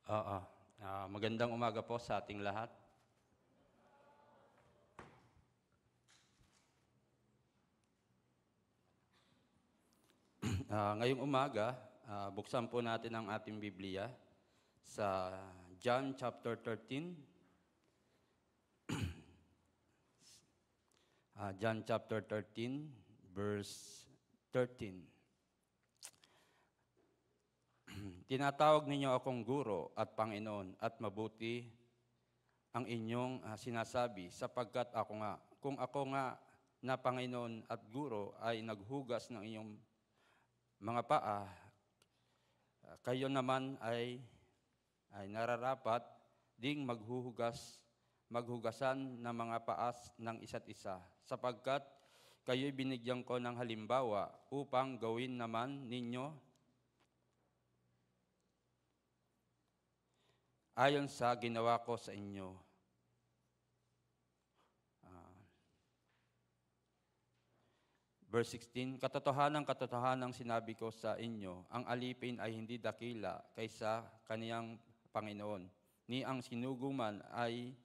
Oo. Magandang umaga po sa ating lahat. Ngayong umaga, buksan po natin ang ating Biblia sa John chapter 13. John chapter 13, verse 13. Tinatawag ninyo akong guro at Panginoon at mabuti ang inyong sinasabi sapagkat kung ako nga na Panginoon at guro ay naghugas ng inyong mga paa, kayo naman ay nararapat ding maghugasan ng mga paas ng isa't isa sapagkat kayo'y binigyan ko ng halimbawa upang gawin naman ninyo ayon sa ginawa ko sa inyo. Verse 16, katotohanan sinabi ko sa inyo, ang alipin ay hindi dakila kaysa kaniyang Panginoon, ni ang sinuguman ay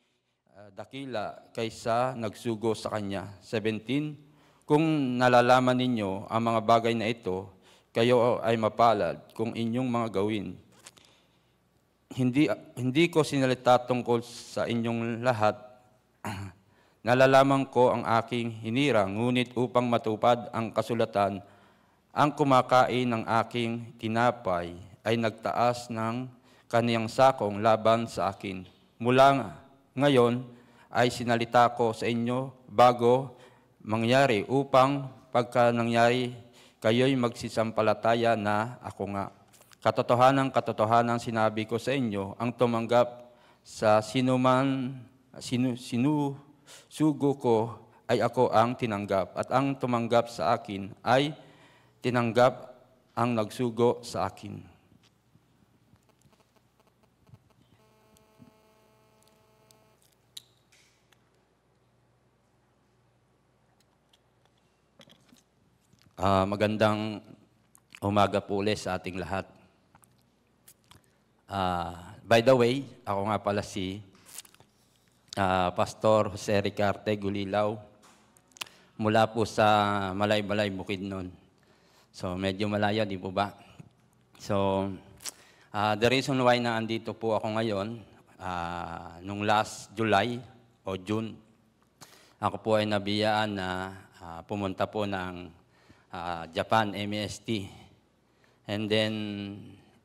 dakila kaysa nagsugo sa kanya. 17, kung nalalaman ninyo ang mga bagay na ito, kayo ay mapalad kung inyong mga gawin. Hindi ko sinalita tungkol sa inyong lahat. Nalalaman ko ang aking hinirang, ngunit upang matupad ang kasulatan, ang kumakain ng aking tinapay ay nagtaas ng kaniyang sakong laban sa akin. Mula ngayon ay sinalita ko sa inyo bago mangyari upang pagka nangyari, kayo'y magsisampalataya na ako nga. Katotohanan sinabi ko sa inyo, ang tumanggap sa sinusugo ko ay ako ang tinanggap, at ang tumanggap sa akin ay tinanggap ang nagsugo sa akin. Magandang umaga po ulit sa ating lahat. By the way, ako nga pala si Pastor Jose Ricarte Gulilaw mula po sa Malay-Balay, Bukidnon. So medyo malayo, di po ba? So the reason why na andito po ako ngayon, nung last July o June, ako po ay nabiyaan na pumunta po ng Japan, MEST. And then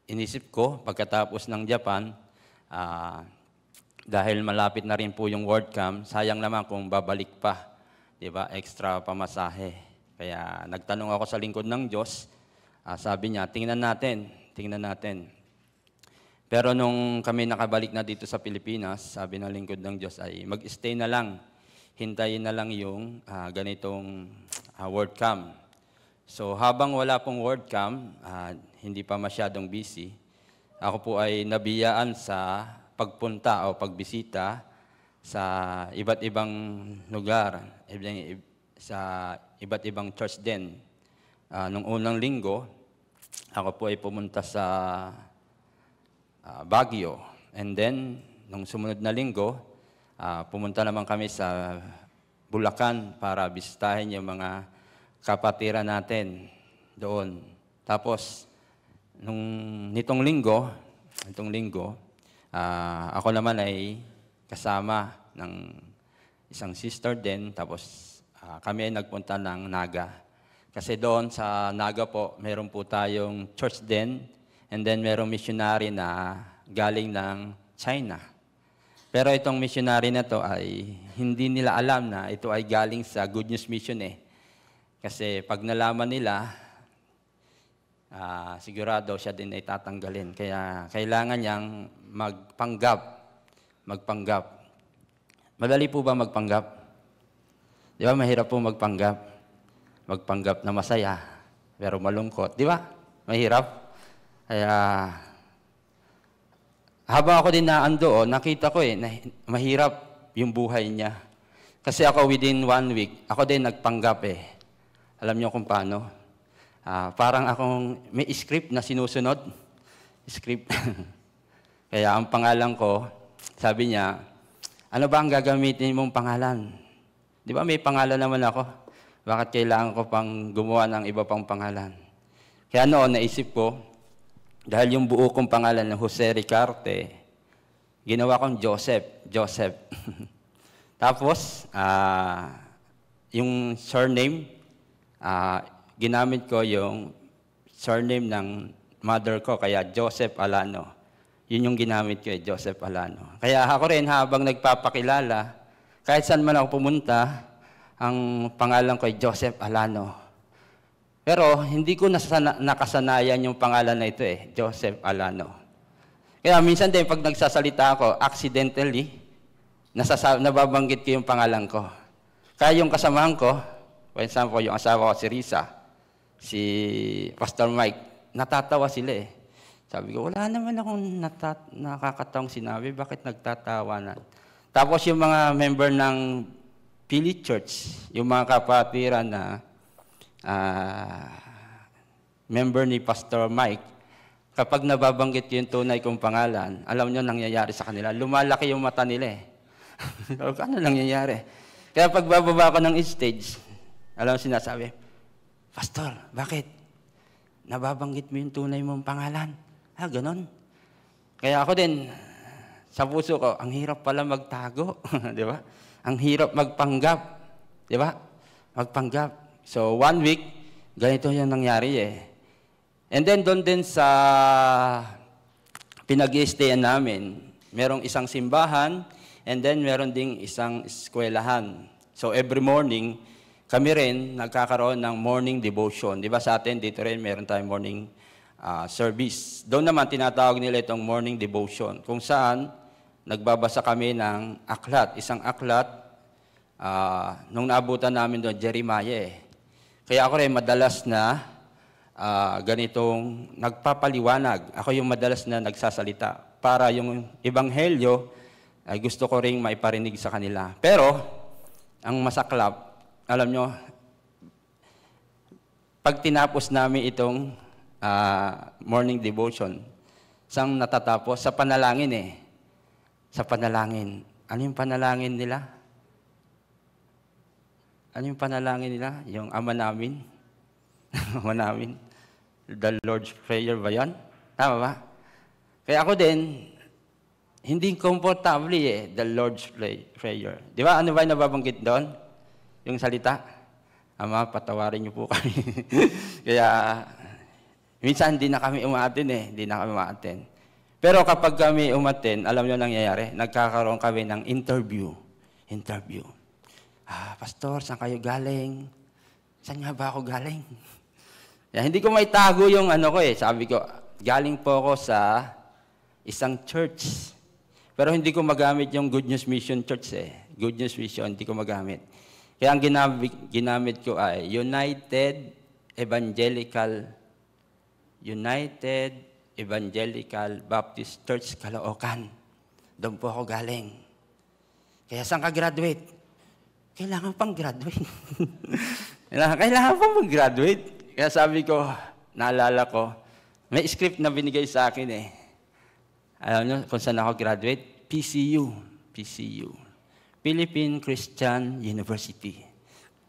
inisip ko, pagkatapos ng Japan, dahil malapit na rin po yung WordCamp, sayang naman kung babalik pa, di ba? Extra pamasahe. Kaya nagtanong ako sa lingkod ng Diyos, sabi niya, tingnan natin. Pero nung kami nakabalik na dito sa Pilipinas, sabi ng lingkod ng Diyos ay mag-stay na lang, hintayin na lang yung ganitong WordCamp. So habang wala pong WordCamp, hindi pa masyadong busy, ako po ay nabiyaan sa pagpunta o pagbisita sa iba't ibang lugar, sa iba't ibang church din. Nung unang linggo, ako po ay pumunta sa Baguio. And then, nung sumunod na linggo, pumunta naman kami sa Bulacan para bisitahin yung mga kapatiran natin doon. Tapos, nitong linggo, ako naman ay kasama ng isang sister din, tapos kami ay nagpunta ng Naga. Kasi doon sa Naga po, meron po tayong church din, and then merong missionary na galing ng China. Pero itong missionary na to ay hindi nila alam na ito ay galing sa Good News Mission Kasi pag nalaman nila, sigurado siya din ay tatanggalin. Kaya kailangan niyang magpanggap. Madali po ba magpanggap? Di ba mahirap po magpanggap? Magpanggap na masaya, pero malungkot. Di ba? Mahirap. Kaya habang ako din naandoon, nakita ko na mahirap yung buhay niya. Kasi ako within 1 week, ako din nagpanggap Alam niyo kung paano? Parang akong may script na sinusunod. Script. Kaya ang pangalan ko, sabi niya, ano ba ang gagamitin mong pangalan? Di ba may pangalan naman ako? Bakit kailangan ko pang gumawa ng iba pang pangalan? Kaya noon, naisip ko, dahil yung buo kong pangalan ng Jose Ricarte, ginawa kong Joseph. Tapos, yung surname, ginamit ko yung surname ng mother ko, kaya Joseph Alano. Yun yung ginamit ko, Joseph Alano. Kaya ako rin, habang nagpapakilala, kahit saan man ako pumunta, ang pangalan ko ay Joseph Alano. Pero hindi ko nakasanayan yung pangalan na ito Joseph Alano. Kaya minsan din pag nagsasalita ako, accidentally, nababanggit ko yung pangalan ko. Kaya yung kasamahan ko, for example, yung asawa ko si Risa, si Pastor Mike, natatawa sila Sabi ko, wala naman akong nakakatawang sinabi, bakit nagtatawanan? Tapos yung mga member ng Philly Church, yung mga kapatiran na member ni Pastor Mike, kapag nababanggit yung tunay kong pangalan, alam nyo nangyayari sa kanila, lumalaki yung mata nila Ano nangyayari? Kaya pag bababa ko ng stage, alam mo sinasabi, Pastor, bakit? Nababanggit mo yung tunay mong pangalan. Ganon. Kaya ako din, sa puso ko, ang hirap pala magtago. Di ba? Ang hirap magpanggap. Di ba? Magpanggap. So, 1 week, ganito yung nangyari And then, doon din sa pinag-i-stayan namin, merong isang simbahan, and then meron ding isang eskwelahan. So, every morning, kami rin nagkakaroon ng morning devotion. Di ba sa atin, dito rin meron tayong morning service. Doon naman, tinatawag nila itong morning devotion, kung saan nagbabasa kami ng aklat. Isang aklat, nung naabutan namin doon, Jeremiah Kaya ako rin madalas na ganitong nagpapaliwanag. Ako yung madalas na nagsasalita para yung ebanghelyo ay gusto ko ring maiparinig sa kanila. Pero, ang masaklap, alam nyo, pag tinapos namin itong morning devotion, saan natatapos? Sa panalangin Sa panalangin. Ano yung panalangin nila? Ano yung panalangin nila? Yung Ama namin? Ama namin? The Lord's Prayer ba yan? Tama ba? Kaya ako din, hindi komportable the Lord's Prayer. Di ba? Ano ba yung nababanggit doon? Yung salita? Ama, patawarin niyo po kami. Kaya, minsan hindi na kami umaatin Hindi na kami umaatin. Pero kapag kami umatin, alam niyo nangyayari, nagkakaroon kami ng interview. Pastor, saan kayo galing? Saan nga ba ako galing? Hindi ko maitago yung Sabi ko, galing po ako sa isang church. Pero hindi ko magamit yung Good News Mission Church Good News Mission, hindi ko magamit. Kaya ang ginamit ko ay United Evangelical Baptist Church, Caloocan. Doon po ako galing. Kaya saan ka graduate? Kailangan pang graduate. Kailangan pang mag-graduate. Kaya sabi ko, naalala ko, may script na binigay sa akin Alam nyo kung saan ako graduate? PCU. Philippine Christian University.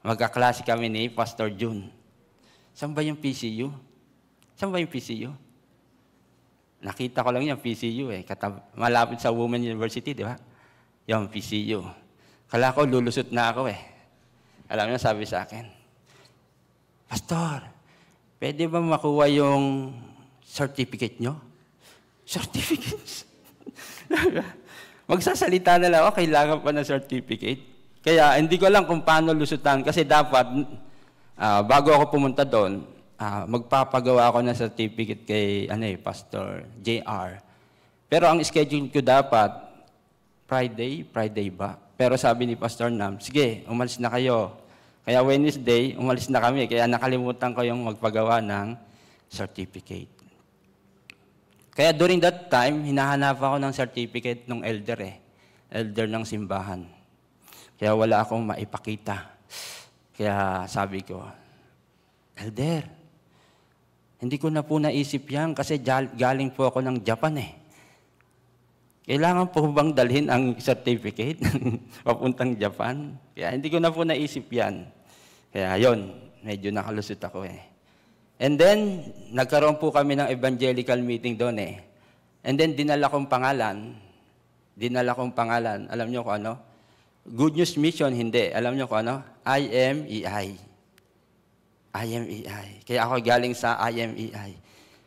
Magkaklase kami ni Pastor June. Saan ba yung PCU? Nakita ko lang yung PCU malapit sa Women University, di ba? Yung PCU. Kala ko, lulusot na ako Alam niyo, sabi sa akin, Pastor, pwede ba makuha yung certificate nyo? Certificate? Magsasalita na lang ako, kailangan pa ng certificate. Kaya hindi ko alam kung paano lusutan. Kasi dapat, bago ako pumunta doon, magpapagawa ako ng certificate kay Pastor JR. Pero ang schedule ko dapat, Friday ba? Pero sabi ni Pastor Nam, sige, umalis na kayo. Kaya Wednesday, umalis na kami. Kaya nakalimutan ko yung magpagawa ng certificate. Kaya during that time, hinahanap ako ng certificate ng elder Elder ng simbahan. Kaya wala akong maipakita. Kaya sabi ko, Elder, hindi ko na po naisip yan kasi galing po ako ng Japan Kailangan po bang dalhin ang certificate papuntang Japan? Kaya hindi ko na po naisip yan. Kaya yon, medyo nakalusot ako eh. And then, nagkaroon po kami ng evangelical meeting doon eh. And then, dinala kong pangalan. Alam niyo kung ano? Good News Mission, hindi. Alam niyo kung ano? IMEI. Kaya ako galing sa IMEI.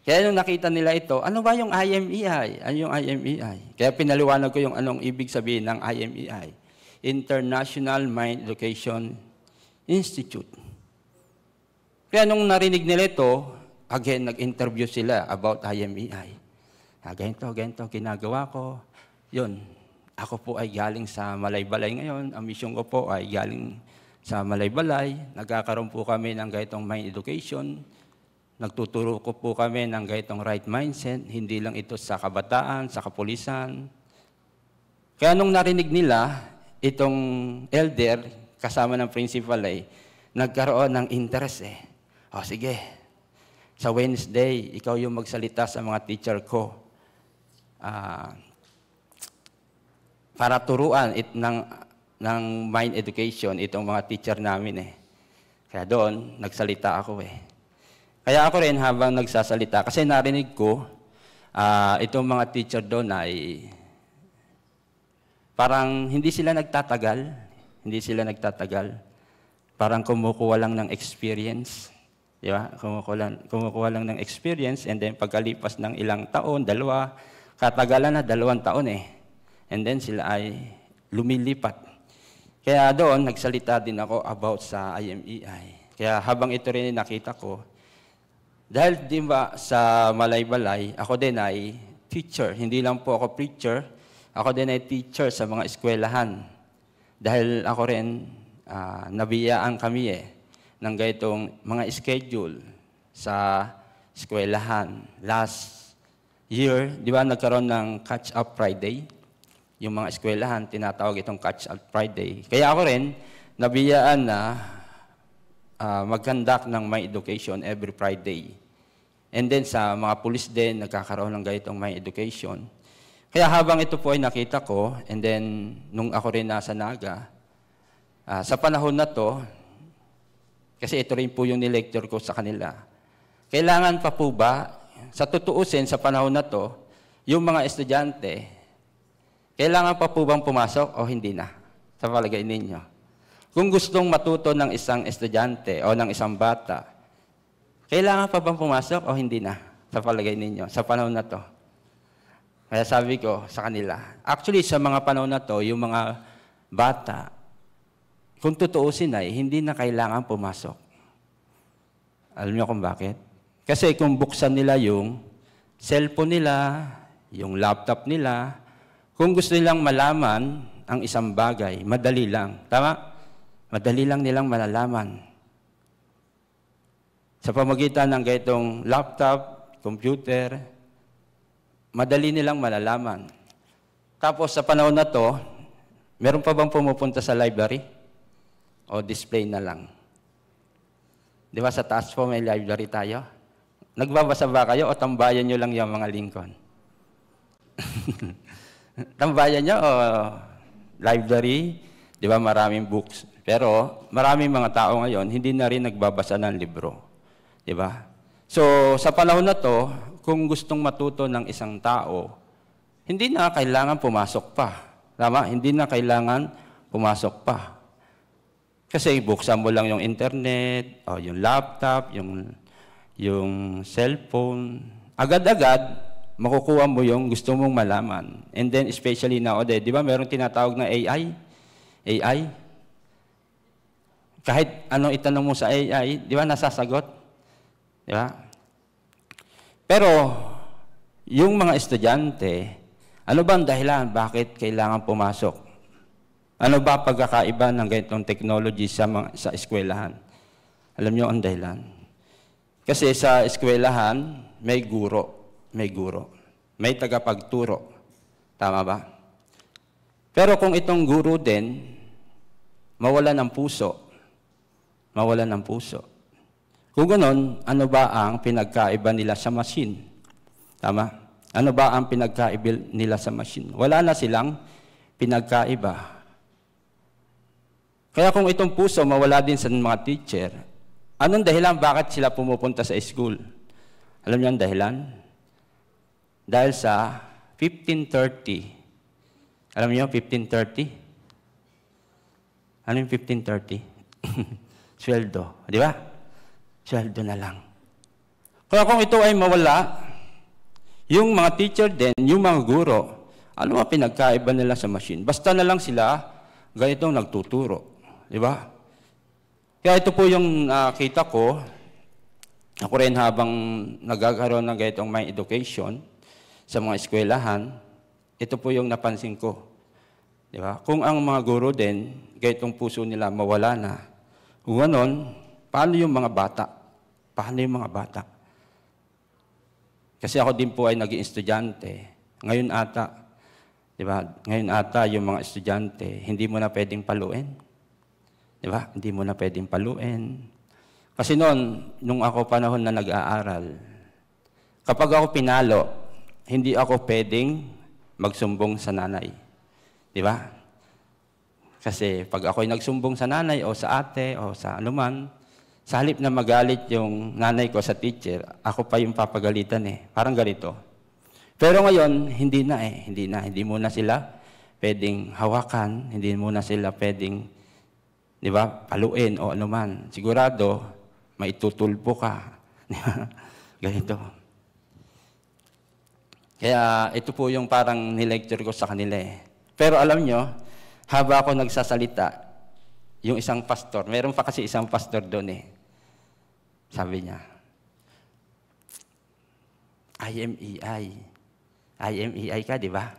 Kaya nung nakita nila ito, ano ba yung IMEI? Ano yung IMEI? Kaya pinaliwanag ko yung anong ibig sabihin ng IMEI. International Mind Education Institute. Kaya nung narinig nila ito, again, nag-interview sila about IMEI. Ganito, ginagawa ko. Yun, ako po ay galing sa Malaybalay ngayon. Ang mission ko po ay galing sa Malaybalay. Nagkakaroon po kami ng ganitong mind education. Nagtuturo ko po kami ng ganitong right mindset, hindi lang ito sa kabataan, sa kapulisan. Kaya nung narinig nila, itong elder, kasama ng principal ay, nagkaroon ng interest eh. O sige, sa Wednesday, ikaw yung magsalita sa mga teacher ko. Para turuan ng mind education, itong mga teacher namin eh. Kaya doon, nagsalita ako eh. Kaya ako rin habang nagsasalita, kasi narinig ko, itong mga teacher doon ay parang hindi sila nagtatagal. Parang kumukuha lang ng experience. Di ba? Kumukuha lang ng experience and then pagkalipas ng ilang taon, 2, katagalan na 2 taon eh. And then sila ay lumilipat. Kaya doon, nagsalita din ako about sa IMEI. Kaya habang ito rin nakita ko, dahil di ba sa Malaybalay, ako din ay teacher. Hindi lang po ako preacher, ako din ay teacher sa mga eskwelahan. Dahil ako rin, nabiyaan kami ng ganitong mga schedule sa eskwelahan. Last year, di ba nagkaroon ng Catch-up Friday? Yung mga eskwelahan, tinatawag itong Catch-up Friday. Kaya ako rin, nabiyaan na mag-conduct ng my education every Friday. And then sa mga pulis din, nagkakaroon ng ganitong my education. Kaya habang ito po ay nakita ko, and then nung ako rin nasa Naga, sa panahon na to, kasi ito rin po yung nilecture ko sa kanila, kailangan pa po ba, sa tutuusin sa panahon na to, yung mga estudyante, kailangan pa po bang pumasok o hindi na? Sa palagay ninyo. Kung gustong matuto ng isang estudyante o ng isang bata, kailangan pa bang pumasok o hindi na? Sa palagay ninyo, sa panahon na to. Kaya sabi ko sa kanila, actually sa mga panahon na to, yung mga bata, kung tutuusin ay, hindi na kailangan pumasok. Alam niyo kung bakit? Kasi kung buksan nila yung cellphone nila, yung laptop nila, kung gusto nilang malaman ang isang bagay, madali lang. Tama? Madali lang nilang malalaman. Sa pamagitan ng ganitong laptop, computer, madali nilang malalaman. Tapos sa panahon na to, meron pa bang pumupunta sa library? O display na lang? Di ba sa taas po may library tayo? Nagbabasa ba kayo o tambayan nyo lang yung mga Lincoln? Tambayan nyo o library? Di ba maraming books? Pero maraming mga tao ngayon, hindi na rin nagbabasa ng libro. Diba? So, sa panahon na to, kung gustong matuto ng isang tao, hindi na kailangan pumasok pa. Tama? Hindi na kailangan pumasok pa. Kasi buksan mo lang yung internet, o yung laptop, yung cellphone. Agad-agad, makukuha mo yung gusto mong malaman. And then, especially nowadays, di ba, meron tinatawag na AI? AI? Kahit anong itanong mo sa AI, di ba, nasasagot? Di ba? Pero, yung mga estudyante, ano ba ang dahilan bakit kailangan pumasok? Ano ba pagkakaiba ng ganitong technology sa eskwelahan? Alam niyo ang dahilan? Kasi sa eskwelahan, may guro. May tagapagturo. Tama ba? Pero kung itong guro din, mawalan ng puso. Kung ganon, ano ba ang pinagkaiba nila sa machine? Tama? Ano ba ang pinagkaiba nila sa machine? Wala na silang pinagkaiba. Kaya kung itong puso mawala din sa mga teacher, anong dahilan bakit sila pumupunta sa school? Alam niyo ang dahilan? Dahil sa 1530. Alam niyo 1530? Ano yung 1530? Sweldo. Di ba? Sweldo na lang. Kaya kung ito ay mawala, yung mga teacher din, yung mga guro, ano ang pinagkaiba nila sa machine? Basta na lang sila ganitong nagtuturo. Di ba? Kaya ito po yung kita ko, ako rin habang nagkakaroon ng ganitong my education sa mga eskwelahan, ito po yung napansin ko. Di ba? Kung ang mga guro din, ganitong puso nila mawala na, kung ganon, paano yung mga bata? Paano yung mga bata? Kasi ako din po ay naging estudyante. Ngayon ata, di ba? Ngayon ata yung mga estudyante, hindi mo na pwedeng paluin. Di ba? Hindi mo na pwedeng paluin. Kasi noon, nung ako panahon na nag-aaral, kapag ako pinalo, hindi ako pwedeng magsumbong sa nanay. Di ba? Kasi pag ako'y nagsumbong sa nanay o sa ate o sa anuman, sa halip na magalit yung nanay ko sa teacher, ako pa yung papagalitan eh. Parang ganito. Pero ngayon, hindi na eh. Hindi mo na sila pwedeng hawakan, hindi mo na sila pwedeng, di ba, paluin o anuman. Sigurado, maitutulpo ka. Ganito. Kaya ito po yung parang nilecture ko sa kanila eh. Pero alam nyo, haba ako nagsasalita, yung isang pastor, meron pa kasi isang pastor doon eh. Sabi niya, IMEI. IMEI ka, di ba?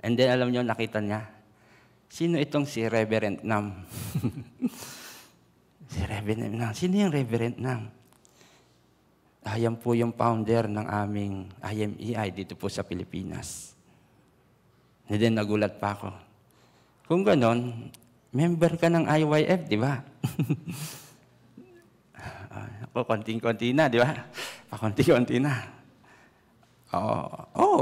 And then alam niyo, nakita niya, sino itong si Reverend Nam? Si Reverend Nam. Sino yung Reverend Nam? Ayan po yung founder ng aming IMEI dito po sa Pilipinas. And then nagulat pa ako. Kung ganon, member ka ng IYF, di ba? Ako, konting-konti na, di ba? Pakonti-konti na.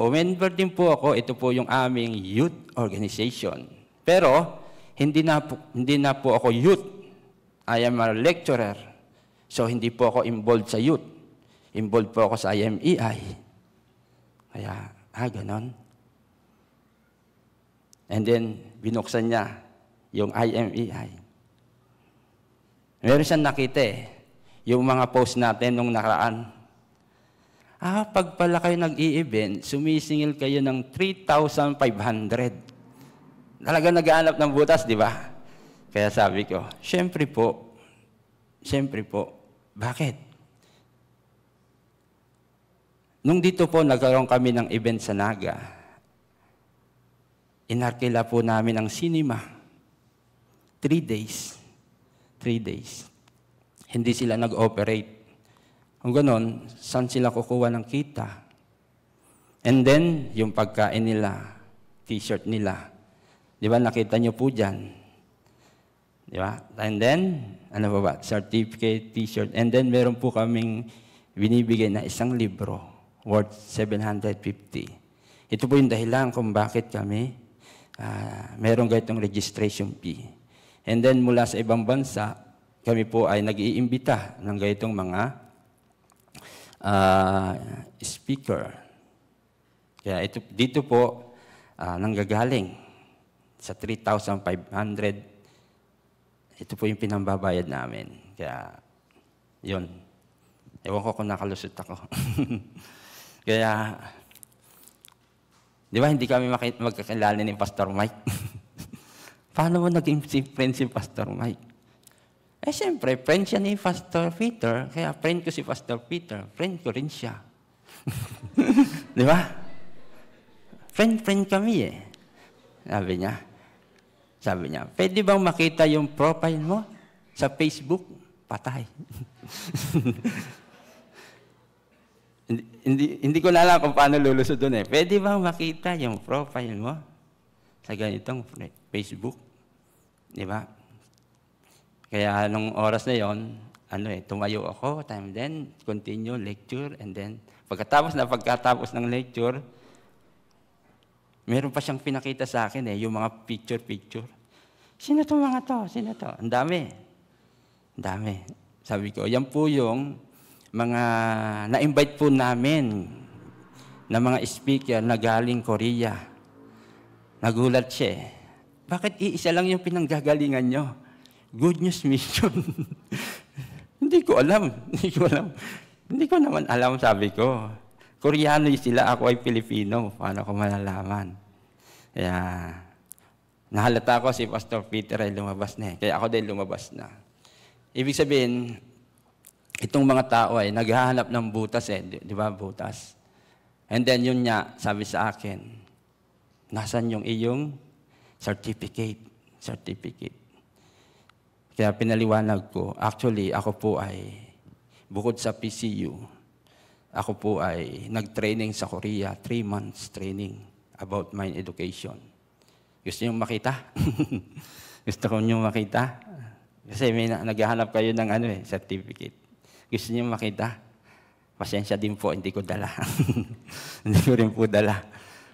Member din po ako. Ito po yung aming youth organization. Pero, hindi na po ako youth. I am a lecturer. So, hindi po ako involved sa youth. Involved po ako sa IMEI. Kaya, ganon. And then, binuksan niya yung IMEI. Meron siyang nakita eh. Yung mga post natin nung nakaraan. Pag pala kayo nag-i-event, sumisingil kayo ng 3,500. Talaga nag-aanap ng butas, di ba? Kaya sabi ko, syempre po, bakit? Nung dito po, nagkaroon kami ng event sa Naga, inarkila po namin ang cinema. 3 days. Hindi sila nag-operate. Kung ganon, saan sila kukuha ng kita? And then, yung pagkain nila, t-shirt nila. Di ba, nakita nyo po dyan. Di ba? And then, ano ba? Certificate, t-shirt. And then, meron po kaming binibigay na isang libro worth 750. Ito po yung dahilan kung bakit kami meron ganitong registration fee. And then, mula sa ibang bansa, kami po ay nag-iimbita ng ganitong mga speaker. Kaya dito po nanggagaling sa 3,500. Ito po yung pinambabayad namin. Kaya, yun. Ewan ko kung nakalusot ako. Kaya, di ba hindi kami magkakilala ni Pastor Mike? Paano mo naging friend si Pastor Mike? Siyempre, friend siya ni Pastor Peter, kaya friend ko si Pastor Peter, friend ko rin siya. Di ba? Friend kami eh. Sabi niya, pwede bang makita yung profile mo sa Facebook? Patay. hindi ko na alam kung paano lulusod doon eh. Pwede bang makita yung profile mo sa ganitong Facebook? Di ba? Kaya nung oras na yon, tumayo ako, time then, continue, lecture, and then, pagkatapos ng lecture, meron pa siyang pinakita sa akin yung mga picture. Sino to mga to? Sino to? Ang dami. Sabi ko, yan po yung mga na-invite po namin na mga speaker na galing Korea. Nagulat siya. Bakit iisa lang yung pinanggagalingan nyo? Good News Mission. Hindi ko alam. Hindi ko naman alam, sabi ko. Koreano sila, ako ay Pilipino. Paano ko malalaman? Kaya, nahalata ko si Pastor Peter ay lumabas na Kaya ako din lumabas na. Ibig sabihin, itong mga tao ay naghahanap ng butas Di ba, butas? And then yun niya, sabi sa akin, nasan yung iyong certificate? Kaya pinaliwanag ko, actually, ako po ay, bukod sa PCU, ako po ay nag-training sa Korea, 3 months training about my education. Gusto niyo makita? Gusto ko niyo makita? Kasi may naghahanap kayo ng certificate. Gusto niyo makita? Pasensya din po, hindi ko dala. Hindi ko rin po dala.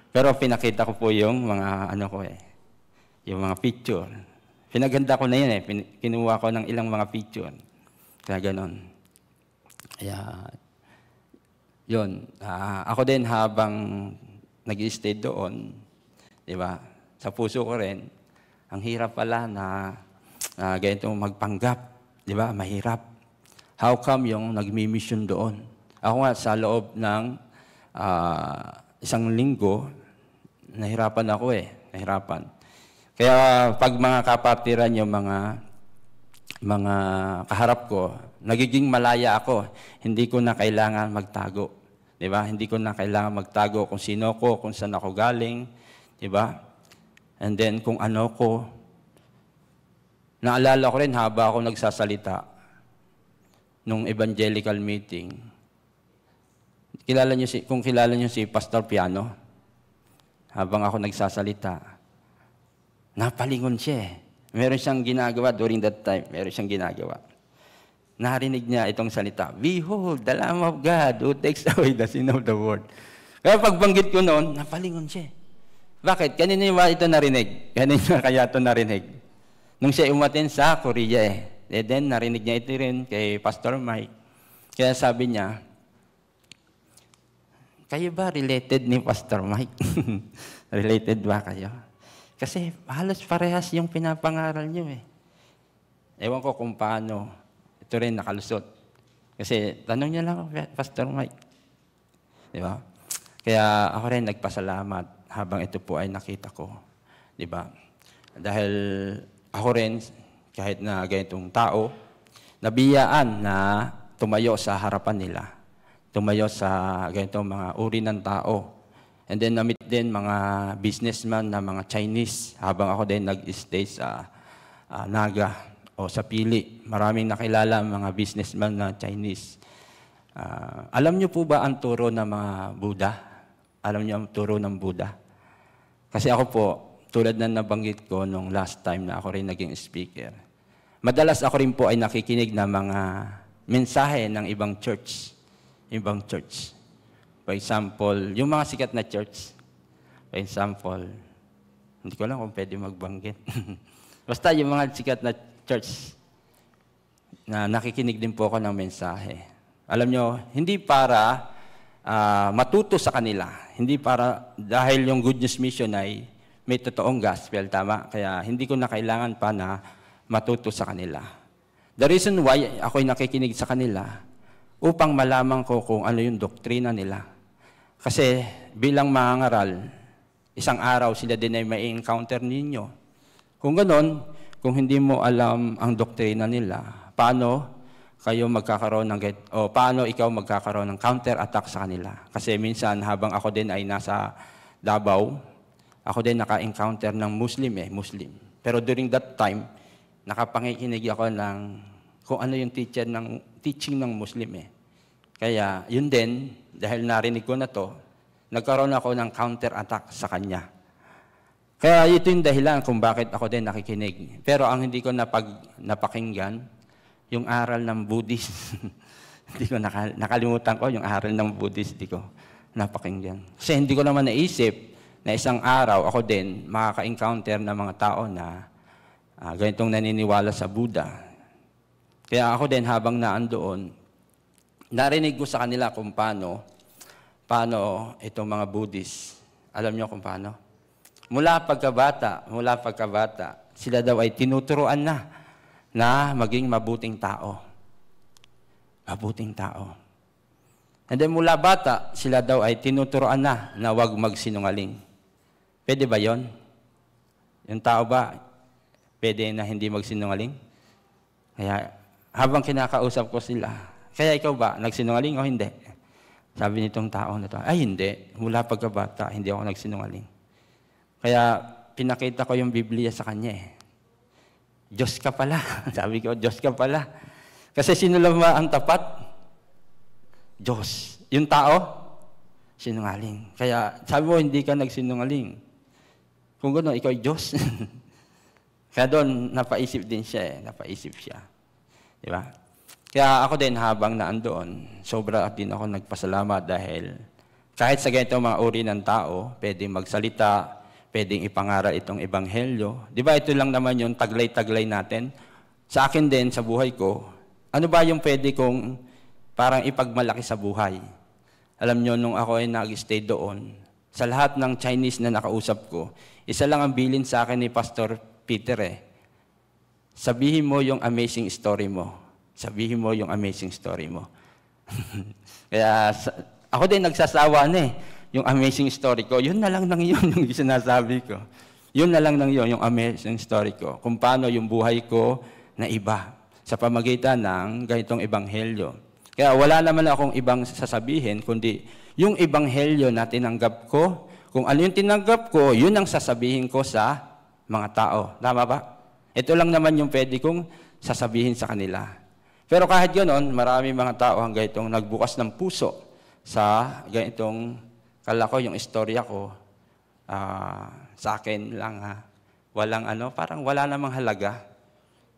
Pero pinakita ko po yung mga yung mga picture. Pinaganda ko na yun Kinuha ko ng ilang mga picture. Kaya ganon. Kaya, yun. Ako din habang nag-i-stay doon, di ba? Sa puso ko rin, ang hirap pala na ganito magpanggap. Di ba? Mahirap. How come yung nagmi-mission doon? Ako nga, sa loob ng 1 linggo, nahirapan ako Nahirapan. Kaya pag mga kapatiran yung mga kaharap ko, nagiging malaya ako. Hindi ko na kailangan magtago. Di ba? Hindi ko na kailangan magtago kung sino ko, kung saan ako galing. Di ba? And then kung ano ko. Naalala ko rin haba ako nagsasalita nung evangelical meeting. Kung kilala niyo si Pastor Piano, habang ako nagsasalita, napalingon siya Meron siyang ginagawa during that time. Narinig niya itong salita, "Behold, the Lamb of God who takes away the sin of the world." Kaya pagbanggit ko noon, napalingon siya. Bakit? Kanina ba ito narinig? Kanina kaya ito narinig? Nung siya umaten sa Korea then narinig niya ito rin kay Pastor Mike. Kaya sabi niya, "Kayo ba related ni Pastor Mike?" Related ba kayo? Kasi halos parehas yung pinapangaral niyo Ewan ko kung paano. Ito rin nakalusot. Kasi tanong niya lang, Pastor Mike. Di ba? Kaya ako rin nagpasalamat habang ito po ay nakita ko. Di ba? Dahil ako rin, kahit na ganitong tao, nabiyaan na tumayo sa harapan nila. Tumayo sa ganitong mga uri ng tao. And then na-meet din mga businessman na mga Chinese habang ako din nag-stay sa Naga o sa Pili. Maraming nakilala mga businessman na Chinese. Alam niyo po ba ang turo ng mga Buddha? Alam niyo ang turo ng Buddha? Kasi ako po, tulad na nabanggit ko nung last time na ako rin naging speaker, madalas ako rin po ay nakikinig ng mga mensahe ng ibang church. For example, yung mga sikat na church. For example, hindi ko lang kung pwede magbanggit. Basta yung mga sikat na church na nakikinig din po ako ng mensahe. Alam nyo, hindi para matuto sa kanila. Hindi para, dahil yung Good News Mission ay may totoong gospel, tama? Kaya hindi ko na kailangan pa na matuto sa kanila. The reason why ako'y nakikinig sa kanila, upang malaman ko kung ano yung doktrina nila. Kasi bilang mangangaral, isang araw sila din ay may encounter ninyo. Kung ganon, kung hindi mo alam ang doktrina nila, paano ikaw magkakaroon ng counter-attack sa kanila? Kasi minsan habang ako din ay nasa Davao, ako din naka-encounter ng Muslim. Pero during that time, nakapangikinig ako ng kung ano yung teaching ng Muslim Kaya yun din, dahil narinig ko na to, nagkaroon ako ng counter-attack sa kanya. Kaya ito yung dahilan kung bakit ako din nakikinig. Pero ang hindi ko napakinggan, yung aral ng Buddhist. Hindi ko nakalimutan ko yung aral ng Buddhist, hindi ko napakinggan. Kasi hindi ko naman naisip na isang araw ako din makaka-encounter ng mga tao na ganitong naniniwala sa Buddha. Kaya ako din habang naandoon, narinig ko sa kanila kung paano itong mga Buddhist. Alam niyo kung paano? Mula pagkabata, sila daw ay tinuturuan na maging mabuting tao. Mabuting tao. And then mula bata, sila daw ay tinuturoan na huwag magsinungaling. Pwede ba yon? Yung tao ba, pwede na hindi magsinungaling? Kaya habang kinakausap ko sila, kaya ikaw ba, nagsinungaling o hindi? Sabi nitong tao na to, ay hindi. Mula pagkabata, hindi ako nagsinungaling. Kaya pinakita ko yung Biblia sa kanya eh. Diyos ka pala. Sabi ko, Diyos ka pala. Kasi sino lang ba ang tapat? Diyos. Yung tao, sinungaling. Kaya sabi mo, hindi ka nagsinungaling. Kung gano'n, ikaw ay Diyos. Kaya doon, napaisip din siya eh. Napaisip siya. Di ba? Kaya ako din, habang naandoon, sobra din ako nagpasalamat dahil kahit sa ganito mga uri ng tao, pwedeng magsalita, pwedeng ipangaral itong ebanghelyo. Di ba ito lang naman yung taglay-taglay natin? Sa akin din, sa buhay ko, ano ba yung pwede kong parang ipagmalaki sa buhay? Alam nyo, nung ako ay nag-stay doon, sa lahat ng Chinese na nakausap ko, isa lang ang bilin sa akin ni Pastor Peter eh. Sabihin mo yung amazing story mo. Sabihin mo yung amazing story mo. Kaya ako din nagsasawa na eh. Yung amazing story ko, yun na lang nang yun yung sinasabi ko. Yun na lang nang yun, yung amazing story ko. Kung paano yung buhay ko na iba sa pamagitan ng ganitong ebanghelyo. Kaya wala naman akong ibang sasabihin, kundi yung ebanghelyo na tinanggap ko, kung ano yung tinanggap ko, yun ang sasabihin ko sa mga tao. Tama ba? Ito lang naman yung pwede kong sasabihin sa kanila. Pero kahit ganoon, marami mga tao ang ganitong nagbukas ng puso sa ganitong, kala ko yung istorya ko, sa akin lang walang parang wala namang halaga.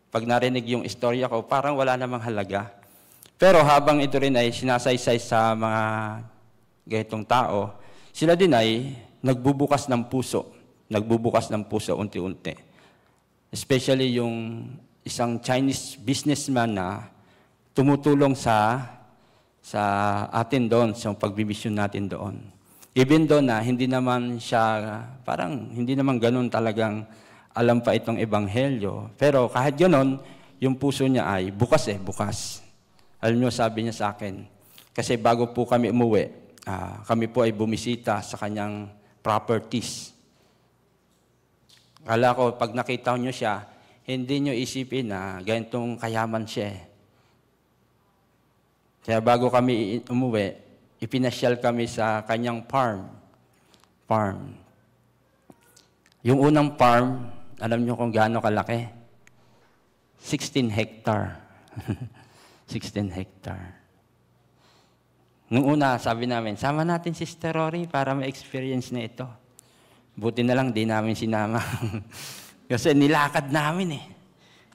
Pag narinig yung istorya ko, parang wala namang halaga. Pero habang ito rin ay sinasaysay sa mga ganitong tao, sila din ay nagbubukas ng puso. Nagbubukas ng puso unti-unti. Especially yung isang Chinese businessman na tumutulong sa atin doon, sa pagbibisyon natin doon. Even though na hindi naman siya, parang hindi naman ganun talagang alam pa itong ebanghelyo. Pero kahit gano'n, yung puso niya ay bukas bukas. Alam niyo, sabi niya sa akin, kasi bago po kami umuwi, kami po ay bumisita sa kanyang properties. Kala ko, pag nakita niyo siya, hindi niyo isipin na ganitong kayaman siya. Kaya bago kami umuwi, ipinasyal kami sa kanyang farm. Yung unang farm, alam niyo kung gaano kalaki? 16 hectare. 16 hectare. Nung una, sabi namin, sama natin si Sister Rory para ma-experience na ito. Buti na lang, di namin sinama. Kasi nilakad namin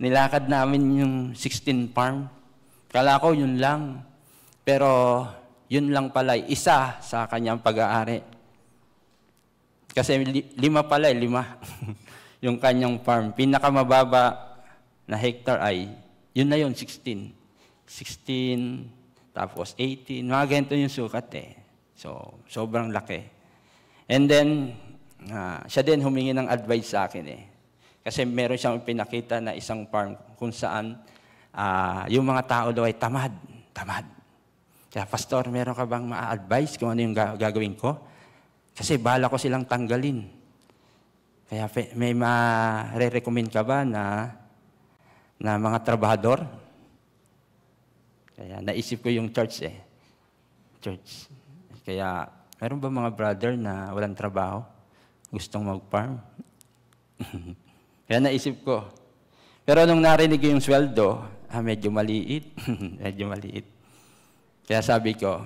Nilakad namin yung 16 farm. Kala ko yun lang. Pero yun lang pala, isa sa kanyang pag-aari. Kasi 5 pala, 5. Yung kanyang farm. Pinakamababa na hectare ay, yun na yun, 16. 16, tapos 18, mga ganito yung sukat So, sobrang laki. And then, siya din humingi ng advice sa akin Kasi meron siyang pinakita na isang farm kung saan yung mga tao daw ay tamad. Kaya, Pastor, meron ka bang ma-advise kung ano yung gagawin ko? Kasi bala ko silang tanggalin. Kaya may ma-recommend ka ba na mga trabahador? Kaya naisip ko yung church Church. Kaya meron ba mga brother na walang trabaho? Gustong mag-farm? Kaya naisip ko. Pero nung narinig ko yung sweldo, medyo maliit. Medyo maliit. Kaya sabi ko,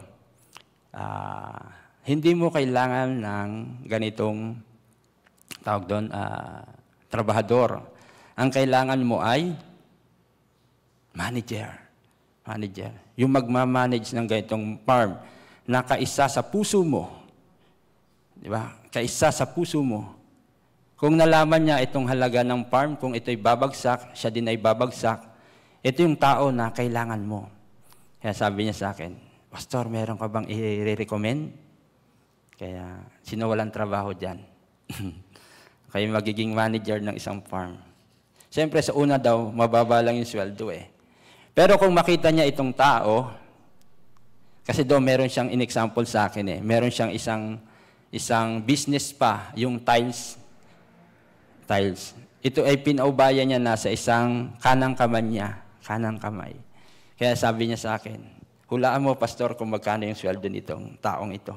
hindi mo kailangan ng ganitong tawag doon, trabahador. Ang kailangan mo ay Manager. Manager. Yung magmamanage ng ganitong farm na kaisa sa puso mo. Di ba? Kaisa sa puso mo. Kung nalaman niya itong halaga ng farm, kung ito'y babagsak, siya din ay babagsak, ito yung tao na kailangan mo. Kaya sabi niya sa akin, Pastor, meron ka bang i-recommend? Kaya, sino walang trabaho dyan? Kayo magiging manager ng isang farm. Siyempre, sa una daw, mababa lang yung sweldo eh. Pero kung makita niya itong tao, kasi doon meron siyang in-example sa akin eh. Meron siyang isang business pa, yung tiles. Ito ay pinaubayan niya na sa isang kanang kamay niya. Kanang kamay. Kaya sabi niya sa akin, hulaan mo, Pastor, kung magkano yung sweldo nitong taong ito.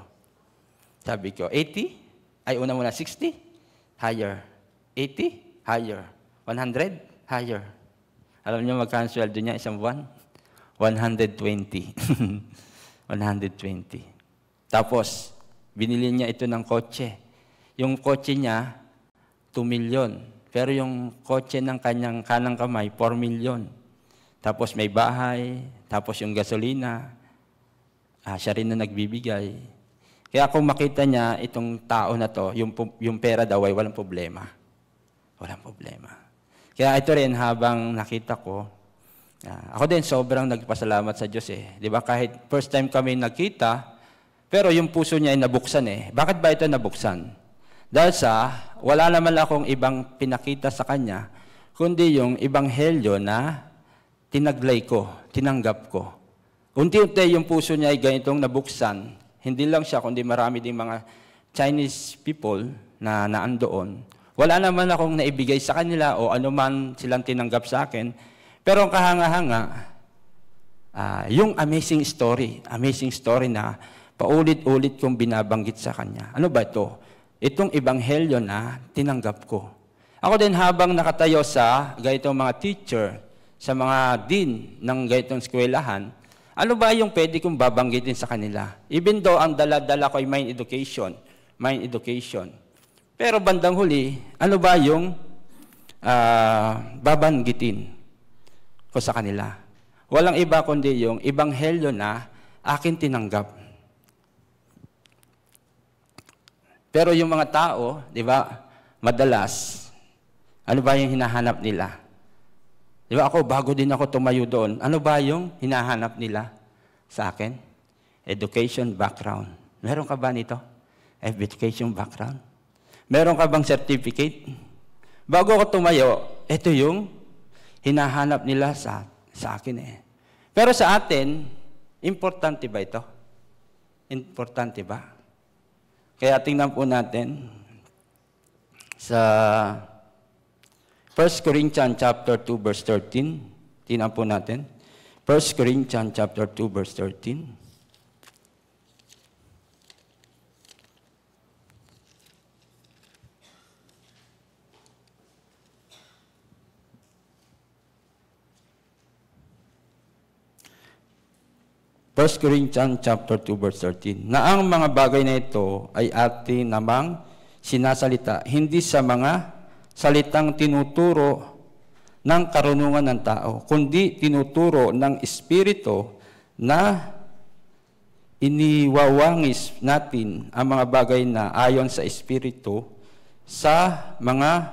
Sabi ko, 80? Ay, una muna, 60? Higher. 80? Higher. 100? Higher. Alam niyo magkano sweldo niya isang buwan? 120. 120. Tapos, binili niya ito ng kotse. Yung kotse niya, 2 million. Pero yung kotse ng kanyang kanang kamay, 4 million. Tapos may bahay, tapos yung gasolina, siya rin na nagbibigay. Kaya kung makita niya itong tao na to, yung pera daw ay walang problema. Walang problema. Kaya ito rin habang nakita ko, ako din sobrang nagpasalamat sa Diyos eh. Di ba kahit first time kami nagkita, pero yung puso niya ay nabuksan eh. Bakit ba ito nabuksan? Dahil wala naman akong ibang pinakita sa kanya, kundi yung ebanghelyo na tinaglay ko, tinanggap ko. Unti-unti yung puso niya ay ganitong nabuksan. Hindi lang siya, kundi marami ding mga Chinese people na naandoon. Wala naman akong naibigay sa kanila o anuman silang tinanggap sa akin. Pero ang kahanga-hanga, yung amazing story na paulit-ulit kong binabanggit sa kanya. Ano ba ito? Itong ebanghelyo na tinanggap ko. Ako din habang nakatayo sa ganitong mga teacher, sa mga dean ng ganitong eskwelahan, ano ba yung pwede kong babanggitin sa kanila? Even though ang dala-dala ko ay mind education. Pero bandang huli, ano ba yung babanggitin ko sa kanila? Walang iba kundi yung ebanghelyo na akin tinanggap. Pero yung mga tao, di ba, madalas, ano ba yung hinahanap nila? Di ba ako, bago din ako tumayo doon, ano ba yung hinahanap nila sa akin? Education background. Meron ka ba nito? Education background? Meron ka bang certificate? Bago ako tumayo, ito yung hinahanap nila sa akin eh. Pero sa atin, importante ba ito? Importante ba? Kaya tingnan po natin sa 1 Corinthians chapter 2 verse 13. Tingnan po natin. 1 Corinthians chapter 2 verse 13. First Corinthians chapter 2 verse 13. Na ang mga bagay na ito ay atin namang sinasalita, hindi sa mga salitang tinuturo ng karunungan ng tao, kundi tinuturo ng Espiritu na iniwawangis natin ang mga bagay na ayon sa Espiritu sa mga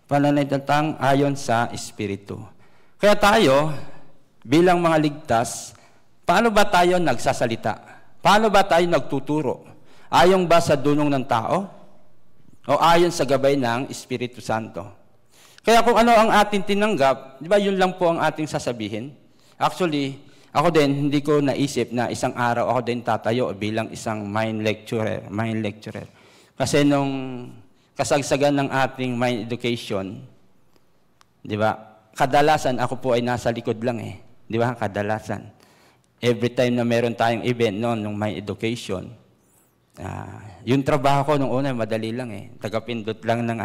pananalitatang ayon sa Espiritu. Kaya tayo, bilang mga ligtas, paano ba tayo nagsasalita? Paano ba tayo nagtuturo? Ayon ba sa dunong ng tao? O ayon sa gabay ng Espiritu Santo? Kaya kung ano ang ating tinanggap, di ba yun lang po ang ating sasabihin? Actually, ako din, hindi ko naisip na isang araw ako din tatayo bilang isang mind lecturer. Kasi nung kasagsagan ng ating mind education, di ba, kadalasan ako po ay nasa likod lang eh. Di ba, kadalasan. Every time na meron tayong event noon, nung my education, yung trabaho ko nung una, madali lang eh. Tagapindot lang ng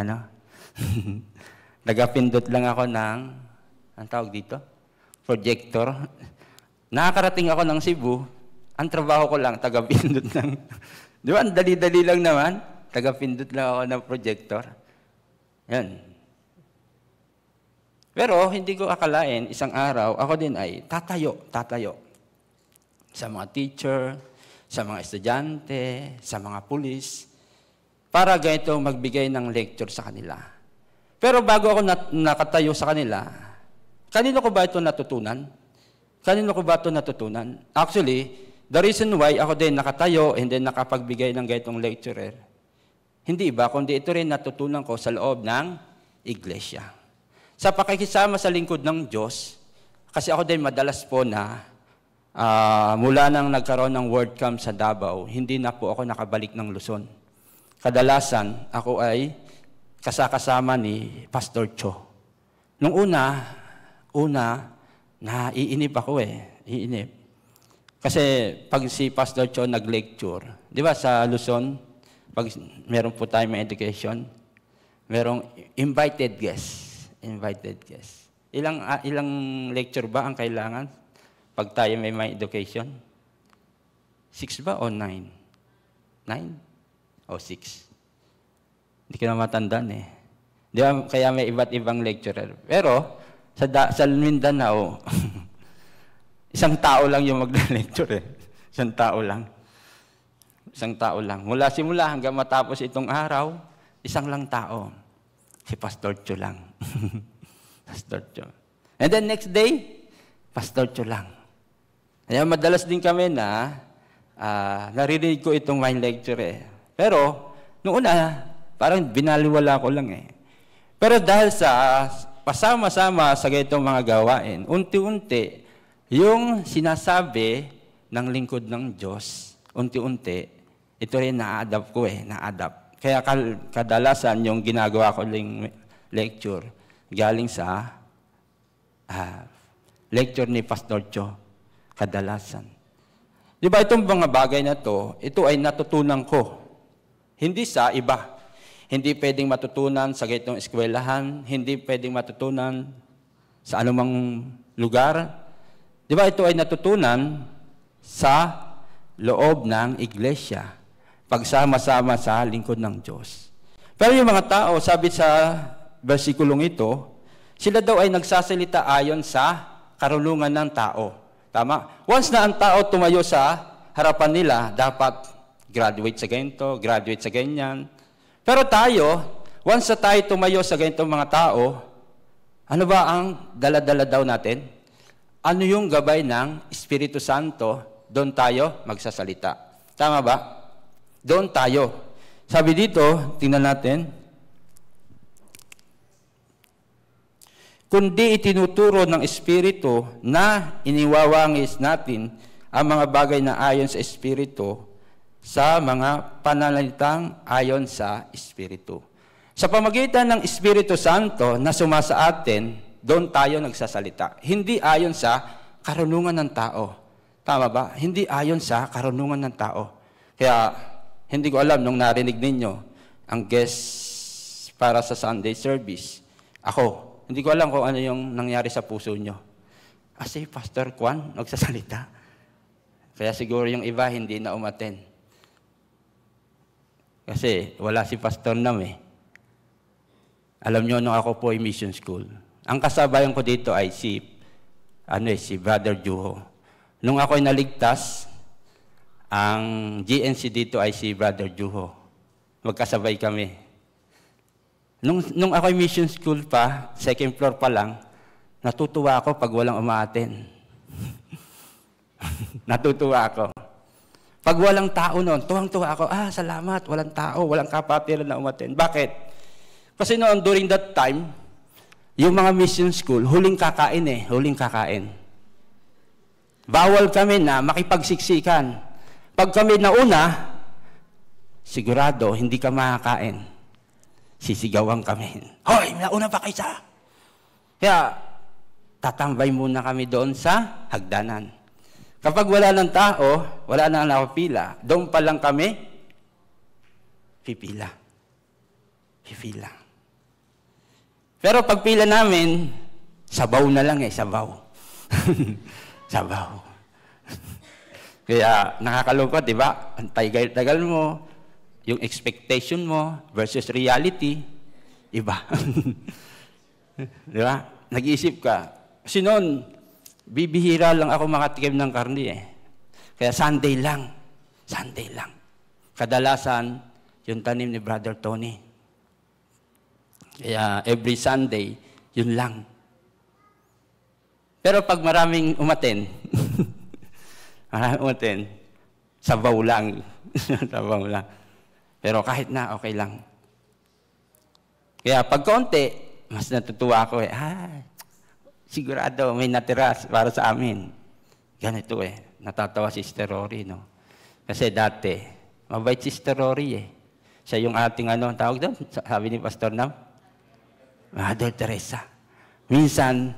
tagapindot lang ako ng, ang tawag dito? Projector. Nakakarating ako ng Cebu, ang trabaho ko lang, tagapindot lang. Di ba, ang dali-dali lang naman. Tagapindot lang ako ng projector. Yan. Pero hindi ko akalain, isang araw, ako din ay tatayo. Sa mga teacher, sa mga estudyante, sa mga pulis, para ganito magbigay ng lecture sa kanila. Pero bago ako nakatayo sa kanila, kanino ko ba ito natutunan? Actually, the reason why ako din nakatayo and then nakapagbigay ng ganitong lecturer, hindi iba, kundi ito rin natutunan ko sa loob ng iglesia. Sa pakikisama sa lingkod ng Diyos, kasi ako din madalas po na mula nang nagkaroon ng Word Camp sa Davao, hindi na po ako nakabalik ng Luzon. Kadalasan, ako ay kasama ni Pastor Cho. Nung una, naiinip ako iinip. Kasi pag si Pastor Cho nag-lecture, di ba sa Luzon, pag meron po tayo may education, merong invited guest. Ilang lecture ba ang kailangan pag tayo may education? 6 ba o 9? 9 o 6? Hindi ko na matandaan Di ba? Kaya may iba't ibang lecturer. Pero sa Mindanao, isang tao lang yung mag-lecture Isang tao lang. Mula simula hanggang matapos itong araw, isang lang tao. Si Pastor Cho lang. Pastor Cho. And then next day, Pastor Cho lang. Kaya madalas din kami na naririnig ko itong wine lecture Pero, noong una, parang binaliwala ko lang Pero dahil sa pasama-sama sa ganitong mga gawain, unti-unti, yung sinasabi ng lingkod ng Diyos, unti-unti, ito rin na-adapt ko na-adapt. Kaya kadalasan yung ginagawa ko lecture, galing sa lecture ni Pastor Cho, kadalasan. Di ba itong mga bagay na ito ay natutunan ko. Hindi sa iba. Hindi pwedeng matutunan sa ganitong eskwelahan, hindi pwedeng matutunan sa anumang lugar. Di ba ito ay natutunan sa loob ng iglesia, pagsama-sama sa lingkod ng Diyos. Pero yung mga tao, sabi sa versikulong ito, sila daw ay nagsasalita ayon sa karunungan ng tao. Tama? Once na ang tao tumayo sa harapan nila, dapat graduate sa ganito, graduate sa ganyan. Pero tayo, once na tayo tumayo sa ganitong mga tao, ano ba ang dala-dala daw natin? Ano yung gabay ng Espiritu Santo? Doon tayo magsasalita. Tama ba? Doon tayo. Sabi dito, tingnan natin, kundi itinuturo ng Espiritu na iniwawangis natin ang mga bagay na ayon sa Espiritu sa mga pananalitang ayon sa Espiritu. Sa pamagitan ng Espiritu Santo na sumasa atin, doon tayo nagsasalita. Hindi ayon sa karunungan ng tao. Tama ba? Hindi ayon sa karunungan ng tao. Kaya, hindi ko alam nung narinig ninyo ang guest para sa Sunday service. Ako, hindi ko alam kung ano yung nangyari sa puso nyo. Si Pastor Juan, nagsasalita. Kaya siguro yung iba hindi na umaten. Kasi wala si Pastor Nam Alam nyo, nung ako po ay mission school, ang kasabayan ko dito ay si Brother Juho. Nung ako ay naligtas, ang GNC dito ay si Brother Juho. Magkasabay kami. Nung ako ay mission school pa, second floor pa lang, natutuwa ako pag walang umaaten. Natutuwa ako. Pag walang tao noon, tuwang-tuwa ako, salamat, walang tao, walang kapatiran na umaten. Bakit? Kasi noon, during that time, yung mga mission school, huling kakain. Bawal kami na makipagsiksikan. Pag kami nauna, sigurado, hindi ka makakain. Sisigawan kami. Hoy, nauna pa kaysa! Kaya, tatambay muna kami doon sa hagdanan. Kapag wala ng tao, wala nang nakapila, doon pa lang kami, pipila. Pero pag pila namin, sabaw na lang sabaw. Sabaw. Kaya nakakalungkot, di ba? Ang tagal mo, yung expectation mo versus reality, iba. Di ba? nag-iisip ka, kasi noon, bibihira lang ako makatikim ng karne eh. Kaya Sunday lang. Sunday lang. Kadalasan, yung tanim ni Brother Tony. Kaya every Sunday, yun lang. Pero pag maraming umaten, sabaw lang. Sabaw lang. Pero kahit na, okay lang. Kaya pag konti, mas natutuwa ako eh. Sigurado, may natira para sa amin. Ganito eh. Natatawa si Sister Rory, no? Kasi dati, mabait si Sister Rory eh. Siya yung ating tawag doon, sabi ni Pastor Nam, Mother Teresa. Minsan,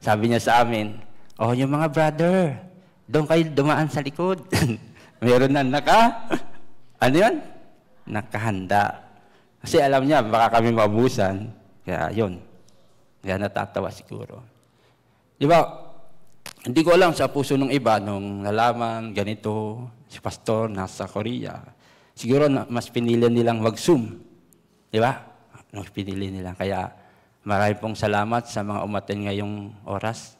sabi niya sa amin, yung mga brother, doon kayo dumaan sa likod. Meron na nakahanda. Kasi alam niya, baka kami mabusan. Kaya yun. Kaya natatawa siguro. Di ba, hindi ko alam sa puso ng iba nung nalaman ganito, si Pastor nasa Korea. Siguro mas pinili nilang mag-Zoom. Di ba? Mas pinili nila. Kaya marami pong salamat sa mga umaten ngayong oras.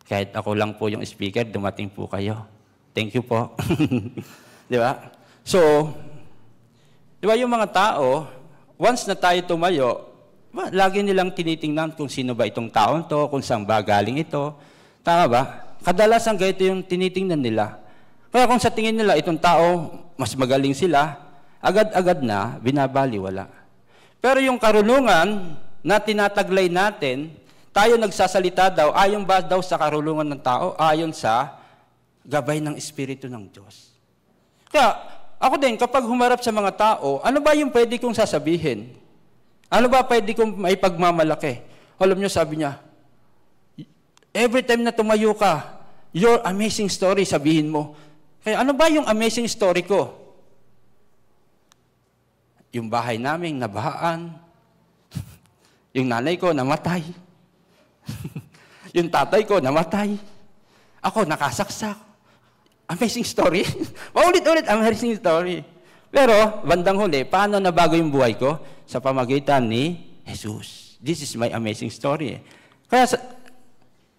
Kahit ako lang po yung speaker, dumating po kayo. Thank you po. Di ba? So, di ba yung mga tao, once na tayo tumayo, lagi nilang tinitingnan kung sino ba itong taon to, kung saan ba galing ito. Tama ba? Kadalasan ganito yung tinitingnan nila. Kaya kung sa tingin nila itong tao, mas magaling sila, agad-agad na binabaliwala. Pero yung karunungan na tinataglay natin, tayo nagsasalita daw, ayon ba daw sa karunungan ng tao, ayon sa gabay ng Espiritu ng Diyos. Kaya, ako din, kapag humarap sa mga tao, ano ba yung pwede kong sasabihin? Ano ba pwede kong maipagmamalaki? Alam nyo, sabi niya, every time na tumayo ka, your amazing story, sabihin mo. Kaya ano ba yung amazing story ko? Yung bahay namin nabahaan, yung nanay ko namatay, yung tatay ko namatay, ako nakasaksak. Amazing story. Paulit-ulit, amazing story. Pero, bandang huli, paano nabago yung buhay ko? Sa pamagitan ni Jesus. This is my amazing story. Kaya,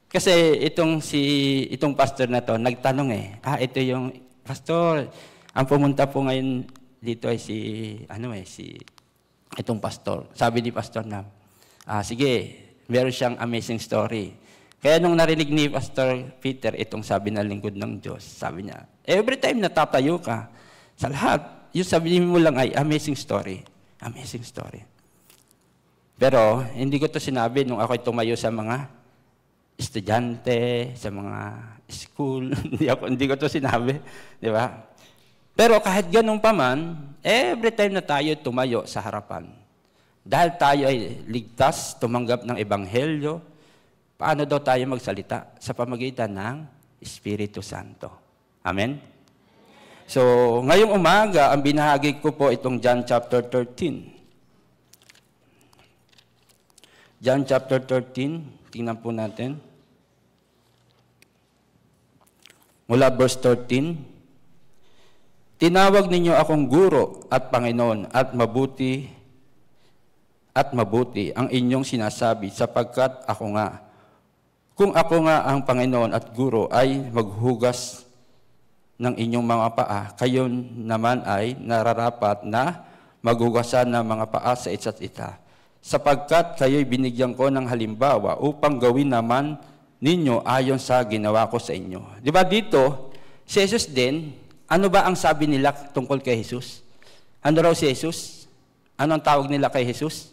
kasi itong pastor na to, nagtanong ito yung pastor. Ang pumunta po ngayon dito ay itong pastor. Sabi ni Pastor Nam, sige, meron siyang amazing story. Kaya nung narinig ni Pastor Peter, itong sabi ng lingkod ng Diyos, sabi niya, every time natatayo ka, sa lahat, yung sabihin mo lang ay amazing story. Amazing story. Pero, hindi ko to sinabi nung ako'y tumayo sa mga estudyante, sa mga school. hindi ko to sinabi. Di ba? Pero kahit ganun pa man, every time na tayo tumayo sa harapan, dahil tayo ay ligtas, tumanggap ng Ebanghelyo, paano daw tayo magsalita? Sa pamagitan ng Espiritu Santo. Amen? So, ngayong umaga, ang binahagi ko po itong John chapter 13. John chapter 13, tingnan po natin. Mula verse 13, tinawag ninyo akong guro at Panginoon at mabuti ang inyong sinasabi sapagkat ako nga. Kung ako nga ang Panginoon at guro ay maghugas ng inyong mga paa, kayo naman ay nararapat na maghugasan ng mga paa sa isa't isa. Sapagkat kayo'y binigyan ko ng halimbawa upang gawin naman ninyo ayon sa ginawa ko sa inyo. Di ba dito, si Jesus din, ano ba ang sabi nila tungkol kay Jesus? Ano raw si Jesus? Ano ang tawag nila kay Jesus?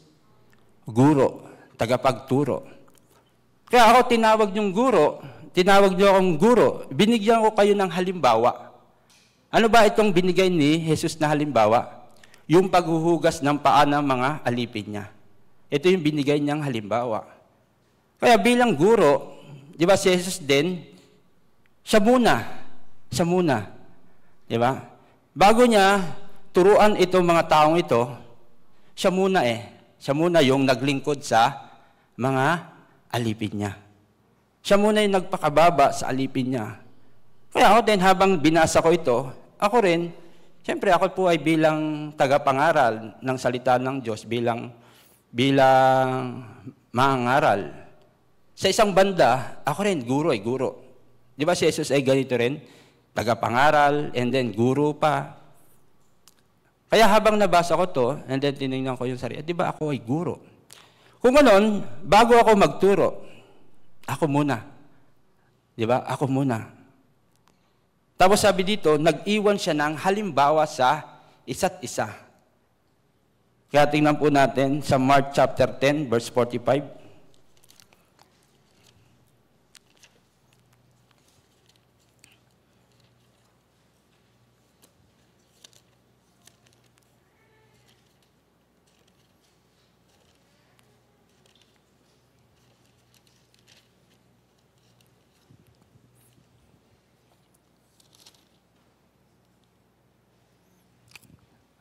Guro, tagapagturo. Kaya ako tinawag niyo akong guro, binigyan ko kayo ng halimbawa. Ano ba itong binigay ni Jesus na halimbawa? Yung paghuhugas ng paa ng mga alipin niya. Ito yung binigay niyang halimbawa. Kaya bilang guro, di ba si Jesus din, siya muna. Di ba? Bago niya turuan itong mga taong ito, siya muna yung naglingkod sa mga alipin niya. Siya muna yung nagpakababa sa alipin niya. Kaya ako din, habang binasa ko ito, ako rin, siyempre ako po ay bilang tagapangaral ng salita ng Diyos, bilang mangaral. Sa isang banda, ako rin, guro. Di ba si Jesus ay ganito rin? Tagapangaral, and then guro pa. Kaya habang nabasa ko to, and then tinignan ko yung sarili, di ba ako ay guro? Kung ganon, bago ako magturo, ako muna. Di ba? Ako muna. Tapos sabi dito, nag-iwan siya ng halimbawa sa isa't isa. Kaya tingnan po natin sa Mark chapter 10, verse 45.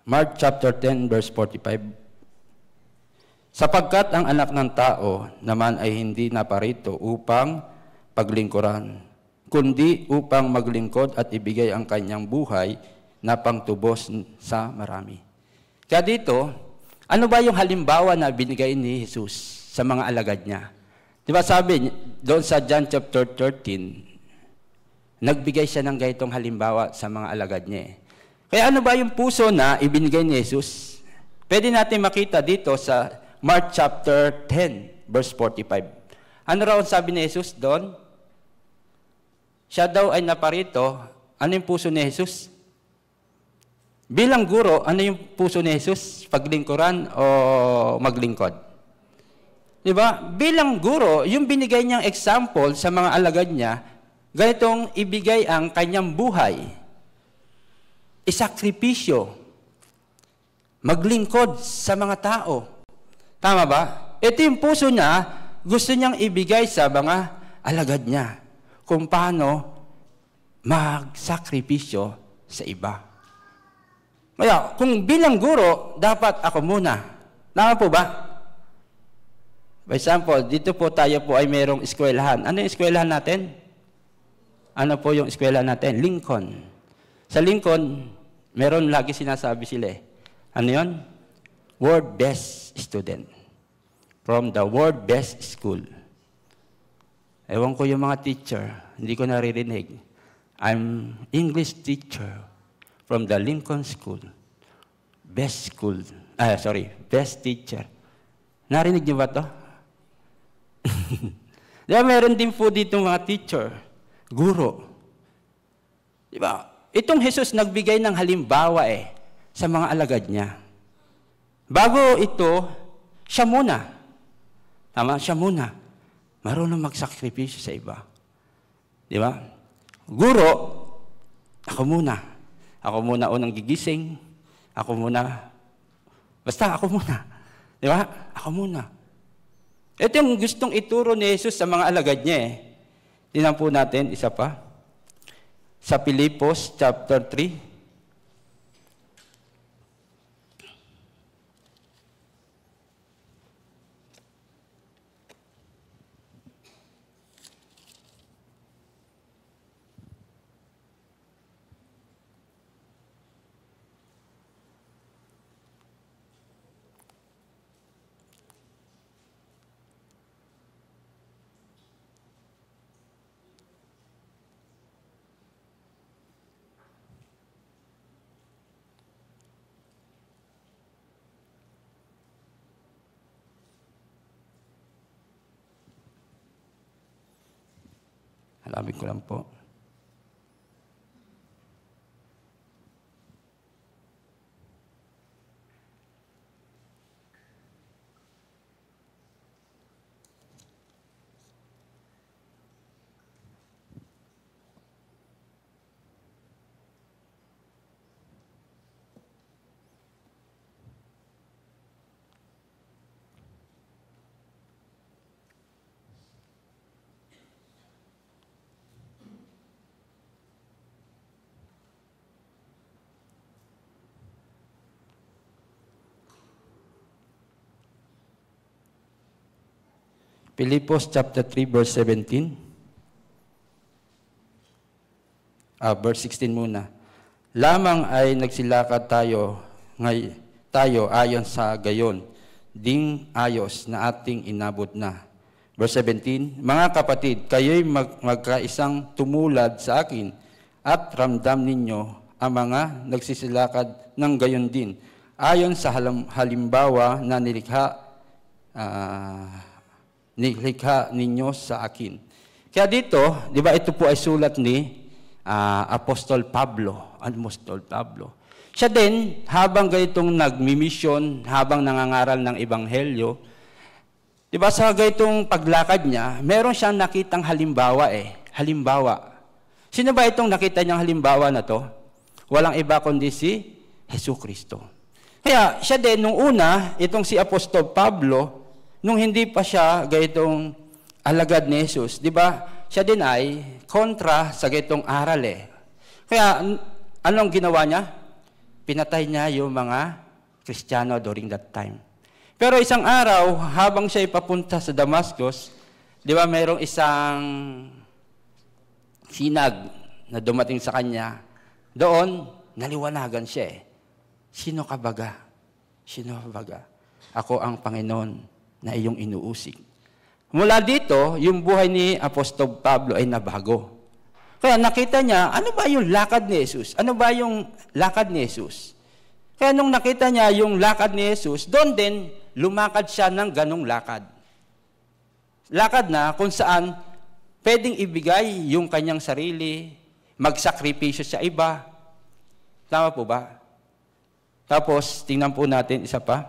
Mark chapter 10, verse 45. Sapagkat ang anak ng tao naman ay hindi naparito upang paglingkuran, kundi upang maglingkod at ibigay ang kanyang buhay na pangtubos sa marami. Kaya dito, ano ba yung halimbawa na binigay ni Jesus sa mga alagad niya? Di ba sabi doon sa John chapter 13, nagbigay siya ng ganitong halimbawa sa mga alagad niya. Kaya ano ba yung puso na ibinigay ni Jesus? Pwede natin makita dito sa Mark chapter 10, verse 45. Ano raw ang sabi ni Jesus doon? Siya daw ay naparito. Ano yung puso ni Jesus? Bilang guro, ano yung puso ni Jesus? Paglingkuran o maglingkod? Diba? Bilang guro, yung binigay niyang example sa mga alagad niya, ganitong ibigay ang kanyang buhay. Isakripisyo, maglingkod sa mga tao. Tama ba? Ito yung puso niya, gusto niyang ibigay sa mga alagad niya. Kung paano magsakripisyo sa iba. Kaya, kung bilang guro, dapat ako muna. Tama po ba? For example, dito po tayo po ay mayroong eskwelahan. Ano yung eskwelahan natin? Ano po yung eskwelahan natin? Lincoln. Sa Lincoln, meron lagi sinasabi sila eh. Ano yun? World best student. From the world best school. Ewan ko yung mga teacher, hindi ko naririnig. I'm English teacher from the Lincoln School. Best school. Best teacher. Narinig niyo ba to? Diba, meron din po dito mga teacher, guro. Diba? Itong Jesus nagbigay ng halimbawa sa mga alagad niya. Bago ito, siya muna. Tama? Siya muna. Marunong magsakripisyo sa iba. Di ba? Guro, ako muna. Ako muna unang gigising. Ako muna. Basta ako muna. Di ba? Ako muna. Ito yung gustong ituro ni Jesus sa mga alagad niya. Tingnan po natin, isa pa. Sa Pilipos chapter 3. Hanapin ko lang po. Pilipos chapter 3 verse 17. Verse 16 muna. Lamang ay nagsilakad tayo ayon sa gayon, ding ayos na ating inabot na. Verse 17, mga kapatid, kayo'y magkaisang tumulad sa akin at ramdam ninyo ang mga nagsisilakad ng gayon din, ayon sa halimbawa na nilikha ninyo sa akin. Kaya dito, di ba ito po ay sulat ni Apostol Pablo. Apostol Pablo. Siya din, habang ganitong nagmi-mission, habang nangangaral ng Ebanghelyo, di ba sa ganitong paglakad niya, meron siyang nakitang halimbawa Halimbawa. Sino ba itong nakita niyang halimbawa na to? Walang iba kundi si Jesucristo. Kaya siya din, nung una, itong si Apostol Pablo, nung hindi pa siya ganitong alagad ni Jesus, di ba, siya din ay kontra sa ganitong aral Kaya, anong ginawa niya? Pinatay niya yung mga Kristiyano during that time. Pero isang araw, habang siya papunta sa Damascus, di ba, mayroong isang sinag na dumating sa kanya. Doon, naliwanagan siya Sino ka baga? Sino ka baga? Ako ang Panginoon na iyong inuusig. Mula dito, yung buhay ni Apostol Pablo ay nabago. Kaya nakita niya, ano ba yung lakad ni Jesus? Ano ba yung lakad ni Jesus? Kaya nung nakita niya yung lakad ni Jesus, doon din, lumakad siya ng ganong lakad. Lakad na kung saan pwedeng ibigay yung kanyang sarili, magsakripisyo sa iba. Tama po ba? Tapos, tingnan po natin isa pa.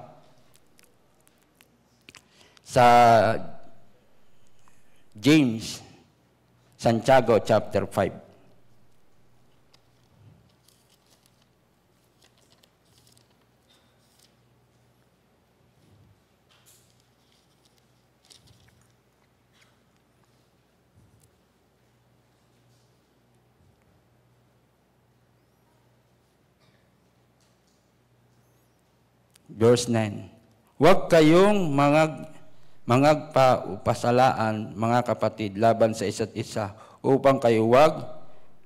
Sa James, Santiago, chapter 5. Verse 9. Huwag kayong mangagpasalaan, mga kapatid, laban sa isa't isa, upang kayo huwag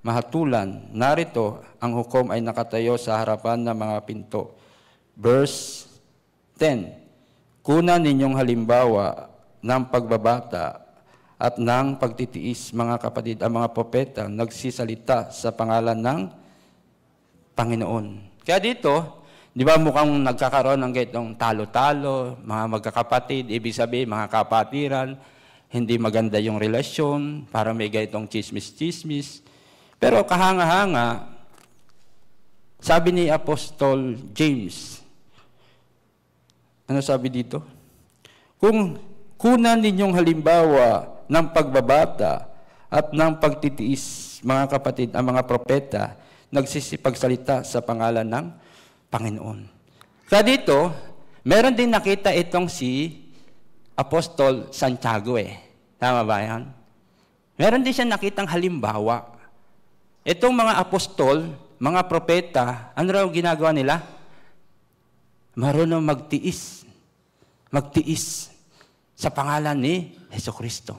mahatulan. Narito, ang hukom ay nakatayo sa harapan ng mga pinto. Verse 10. Kunan ninyong halimbawa ng pagbabata at ng pagtitiis, mga kapatid, ang mga propeta nagsisalita sa pangalan ng Panginoon. Kaya dito, di ba mukhang nagkakaroon ng ganitong talo-talo, mga magkakapatid, ibig sabihin mga kapatiran, hindi maganda yung relasyon, para may ganitong chismis-chismis. Pero kahanga-hanga, sabi ni Apostol James, ano sabi dito? Kung kunan ninyong halimbawa ng pagbabata at ng pagtitiis, mga kapatid, ang mga propeta, nagsisipagsalita sa pangalan ng Panginoon. Kaya dito, meron din nakita itong si Apostol Santiago Tama ba yan? Meron din siya nakitang halimbawa. Itong mga apostol, mga propeta, ano raw ginagawa nila? Marunong magtiis. Magtiis sa pangalan ni Jesucristo.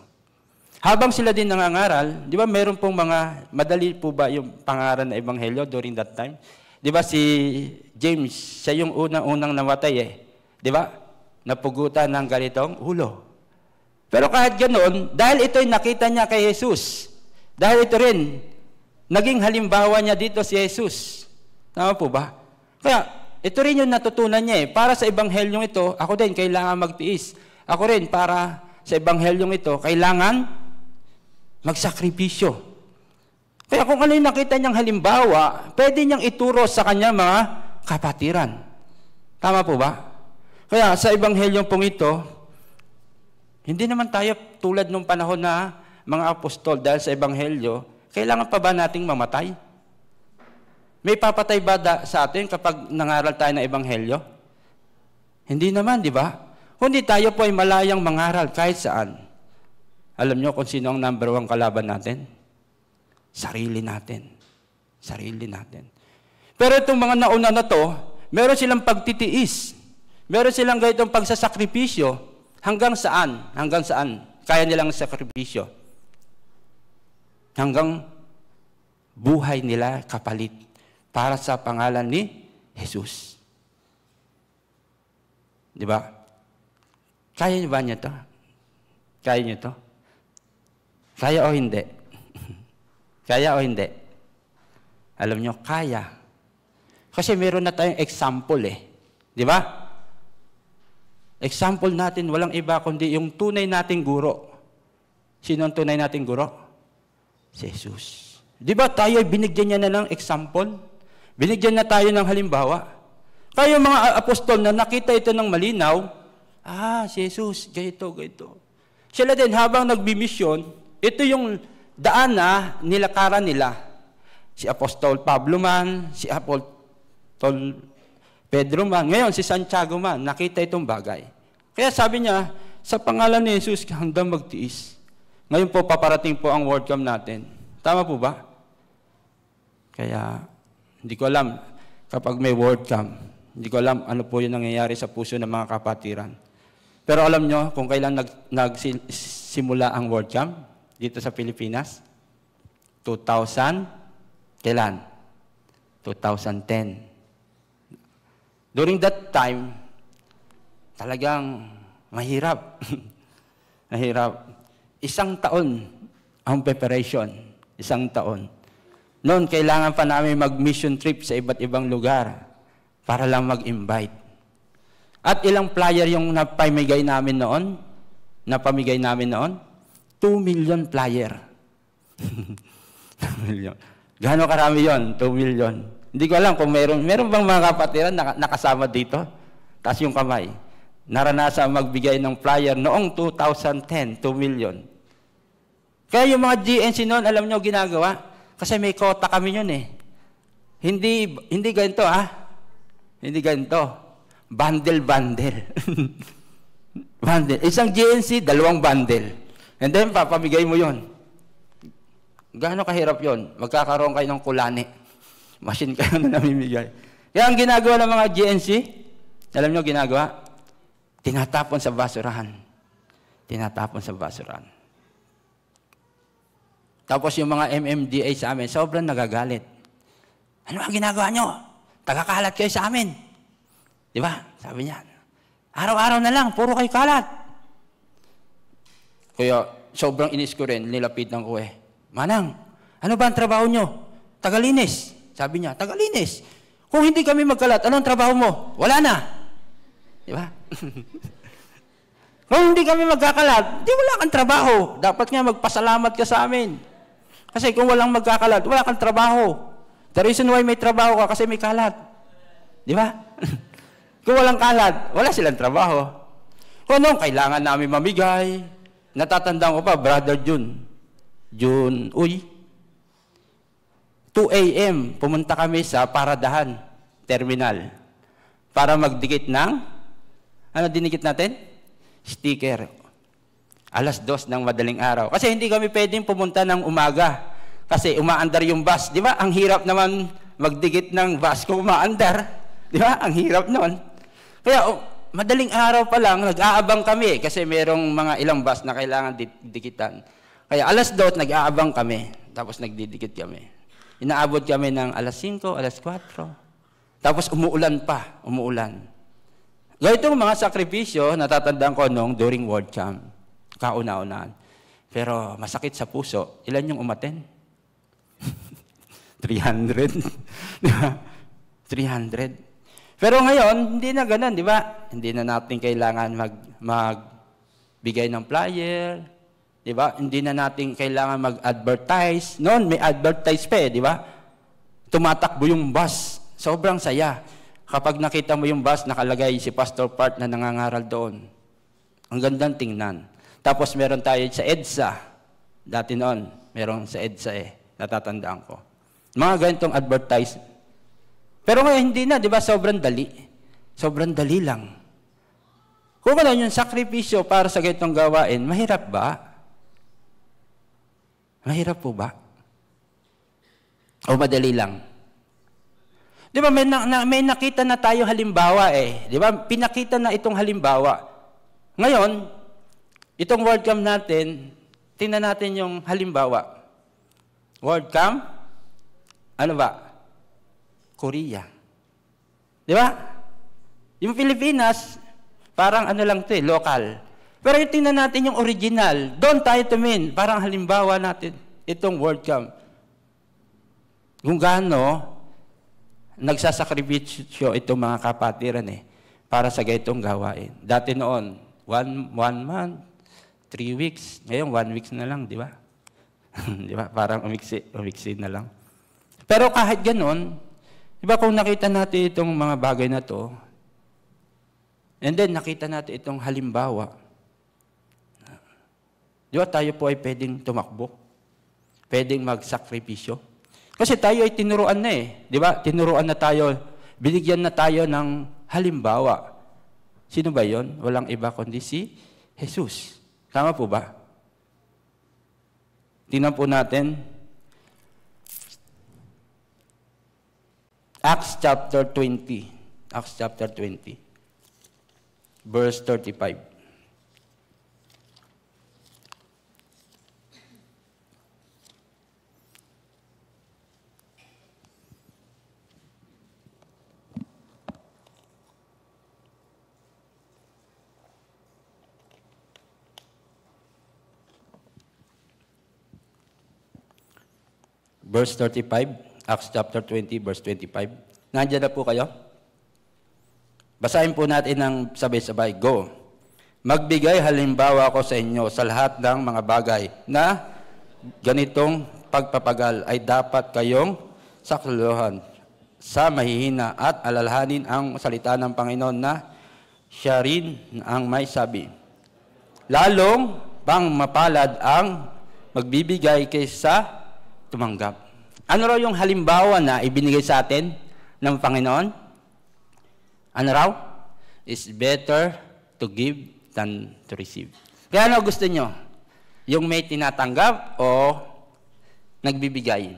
Habang sila din nangangaral, di ba meron pong mga, madali po ba yung pangaral na ebanghelyo during that time? Di ba si James, siya yung unang-unang namatay Di ba? Napugutan ng ganitong ulo. Pero kahit ganoon, dahil ito'y nakita niya kay Jesus, dahil ito rin, naging halimbawa niya dito si Jesus. Tama po ba? Kaya, ito rin yung natutunan niya Para sa ebanghelyong ito, ako din kailangan magtiis. Ako rin, para sa ebanghelyong ito, kailangan magsakripisyo. Kaya kung ano yung nakita niyang halimbawa, pwede niyang ituro sa kanya mga kapatiran. Tama po ba? Kaya sa ebanghelyong pong ito, hindi naman tayo tulad nung panahon na mga apostol dahil sa ebanghelyo, kailangan pa ba nating mamatay? May papatay ba sa atin kapag nangaral tayo ng ebanghelyo? Hindi naman, di ba? Kundi tayo po ay malayang mangaral kahit saan. Alam niyo kung sino ang number 1 kalaban natin? Sarili natin. Sarili natin. Pero itong mga nauna na to, meron silang pagtitiis. Meron silang ganitong pagsasakripisyo. Hanggang saan? Hanggang saan? Kaya nilang sakripisyo. Hanggang buhay nila kapalit para sa pangalan ni Jesus. Di ba? Kaya niyo ba niya to? Kaya nyo to? Kaya o hindi? Kaya o hindi? Alam nyo, kaya. Kasi meron na tayong example Di ba? Example natin, walang iba kundi yung tunay nating guro. Sino ang tunay nating guro? Si Jesus. Di ba tayo binigyan niya na ng example? Binigyan na tayo ng halimbawa. Kaya yung mga apostol na nakita ito ng malinaw, si Jesus, ganito. Sila din, habang nagbimisyon, ito yung daan na nilakaran nila. Si Apostol Pablo man, si Apostol Pedro man, ngayon si Santiago man, nakita itong bagay. Kaya sabi niya, sa pangalan ni Jesus, hanggang magtiis. Ngayon po, paparating po ang WordCamp natin. Tama po ba? Kaya, hindi ko alam, kapag may WordCamp, hindi ko alam ano po yung nangyayari sa puso ng mga kapatiran. Pero alam nyo, kung kailan nagsimula ang WordCamp dito sa Pilipinas? 2000, kailan? 2010. During that time, talagang mahirap. Mahirap. 1 taon ang preparation. 1 taon. Noon, kailangan pa namin mag-mission trip sa iba't ibang lugar para lang mag-invite. At ilang flyer yung napamigay namin noon? 2 million flyer. 2 million. Gaano karami yon? 2 million. Hindi ko alam kung meron bang mga kapatiran nakasama dito? Taas yung kamay. Naranasan magbigay ng flyer noong 2010, 2 million. Kaya yung mga GNC noon, alam nyo ginagawa? Kasi may kota kami yun Hindi ganito Hindi ganito. Bundle. Bundle. Isang GNC, 2 bundle. And then, papamigay mo yun. Gaano kahirap yun? Magkakaroon kayo ng kulani. Machine kayo na namimigay. Kaya ang ginagawa ng mga GNC, alam nyo ginagawa? Tinatapon sa basurahan. Tapos yung mga MMDA sa amin, sobrang nagagalit. Ano ang ginagawa nyo? Tagakalat kayo sa amin. Di ba? Sabi niya, araw-araw na lang, puro kayo kalat. Kaya sobrang inis ko rin, nilapitan ko Manang, ano ba ang trabaho nyo? Tagalinis. Sabi niya, tagalinis. Kung hindi kami magkalat, anong trabaho mo? Wala na. Di ba? Kung hindi kami magkakalat, di wala kang trabaho. Dapat nga magpasalamat ka sa amin. Kasi kung walang magkakalat, wala kang trabaho. The reason why may trabaho ka, kasi may kalat. Di ba? Kung walang kalat, wala silang trabaho. Kung anong kailangan namin mamigay, natatandaan ko pa, Brother June, 2 a.m., pumunta kami sa Paradahan Terminal para magdikit ng, ano dinikit natin? Sticker. 2:00 ng madaling araw. Kasi hindi kami pwedeng pumunta ng umaga. Kasi umaandar yung bus. Di ba? Ang hirap naman magdikit ng bus kung umaandar. Di ba? Ang hirap nun. Kaya madaling araw pa lang, nag-aabang kami kasi merong mga ilang bus na kailangan dikitan. Kaya 2:00, nag-aabang kami. Tapos nagdidikit kami. Inaabot kami ng 5:00, 4:00. Tapos umuulan pa. Ganitong mga sakripisyo, natatandaan ko nung during WordCamp, kauna-unahan. Pero masakit sa puso. Ilan yung umaten? 300. Di ba? 300. Pero ngayon, hindi na ganun, di ba? Hindi na natin kailangan magbigay ng flyer. Di ba? Hindi na natin kailangan mag-advertise. Noon, may advertise pa di ba? Tumatakbo yung bus. Sobrang saya. Kapag nakita mo yung bus, nakalagay si Pastor Part na nangangaral doon. Ang gandang tingnan. Tapos meron tayo sa EDSA. Dati noon, meron sa EDSA natatandaan ko. Mga ganitong advertise. Pero ngayon hindi na, di ba? Sobrang dali. Sobrang dali lang. Kung ano yung sakripisyo para sa ganitong gawain, mahirap ba? Mahirap po ba? O madali lang? Di ba, may nakita na tayo halimbawa Di ba, pinakita na itong halimbawa. Ngayon, itong WordCamp natin, tingnan natin yung halimbawa. WordCamp, ano ba? Korea. Di ba? Yung Pilipinas, parang ano lang ito local. Pero tingnan natin yung original. Doon tayo tumingin. Parang halimbawa natin itong WordCamp. Kung gaano nagsasakripisyo itong mga kapatiran para sa ganitong gawain. Dati noon, one month, 3 weeks. Ngayon, 1 week na lang, di ba? Di ba? Parang umiksi na lang. Pero kahit ganon, di ba kung nakita natin itong mga bagay na to, and then nakita natin itong halimbawa, di ba tayo po ay pwedeng tumakbo? Pwedeng magsakripisyo? Kasi tayo ay tinuruan na di ba? Tinuruan na tayo, binigyan na tayo ng halimbawa. Sino ba yon? Walang iba kundi si Jesus. Tama po ba? Tingnan po natin. Acts chapter 20. Acts chapter 20. Verse 35. Verse 35, Acts chapter 20, verse 25. Nandiyan na po kayo? Basahin po natin ng sabay-sabay. Go. Magbigay halimbawa ko sa inyo sa lahat ng mga bagay na ganitong pagpapagal ay dapat kayong saklahan sa mahihina at alalahanin ang salita ng Panginoon na siya rin ang may sabi. Lalong pang mapalad ang magbibigay kaysa tumanggap. Ano raw yung halimbawa na ibinigay sa atin ng Panginoon? Ano raw? It's better to give than to receive. Kaya ano gusto nyo? Yung may tinatanggap o nagbibigay?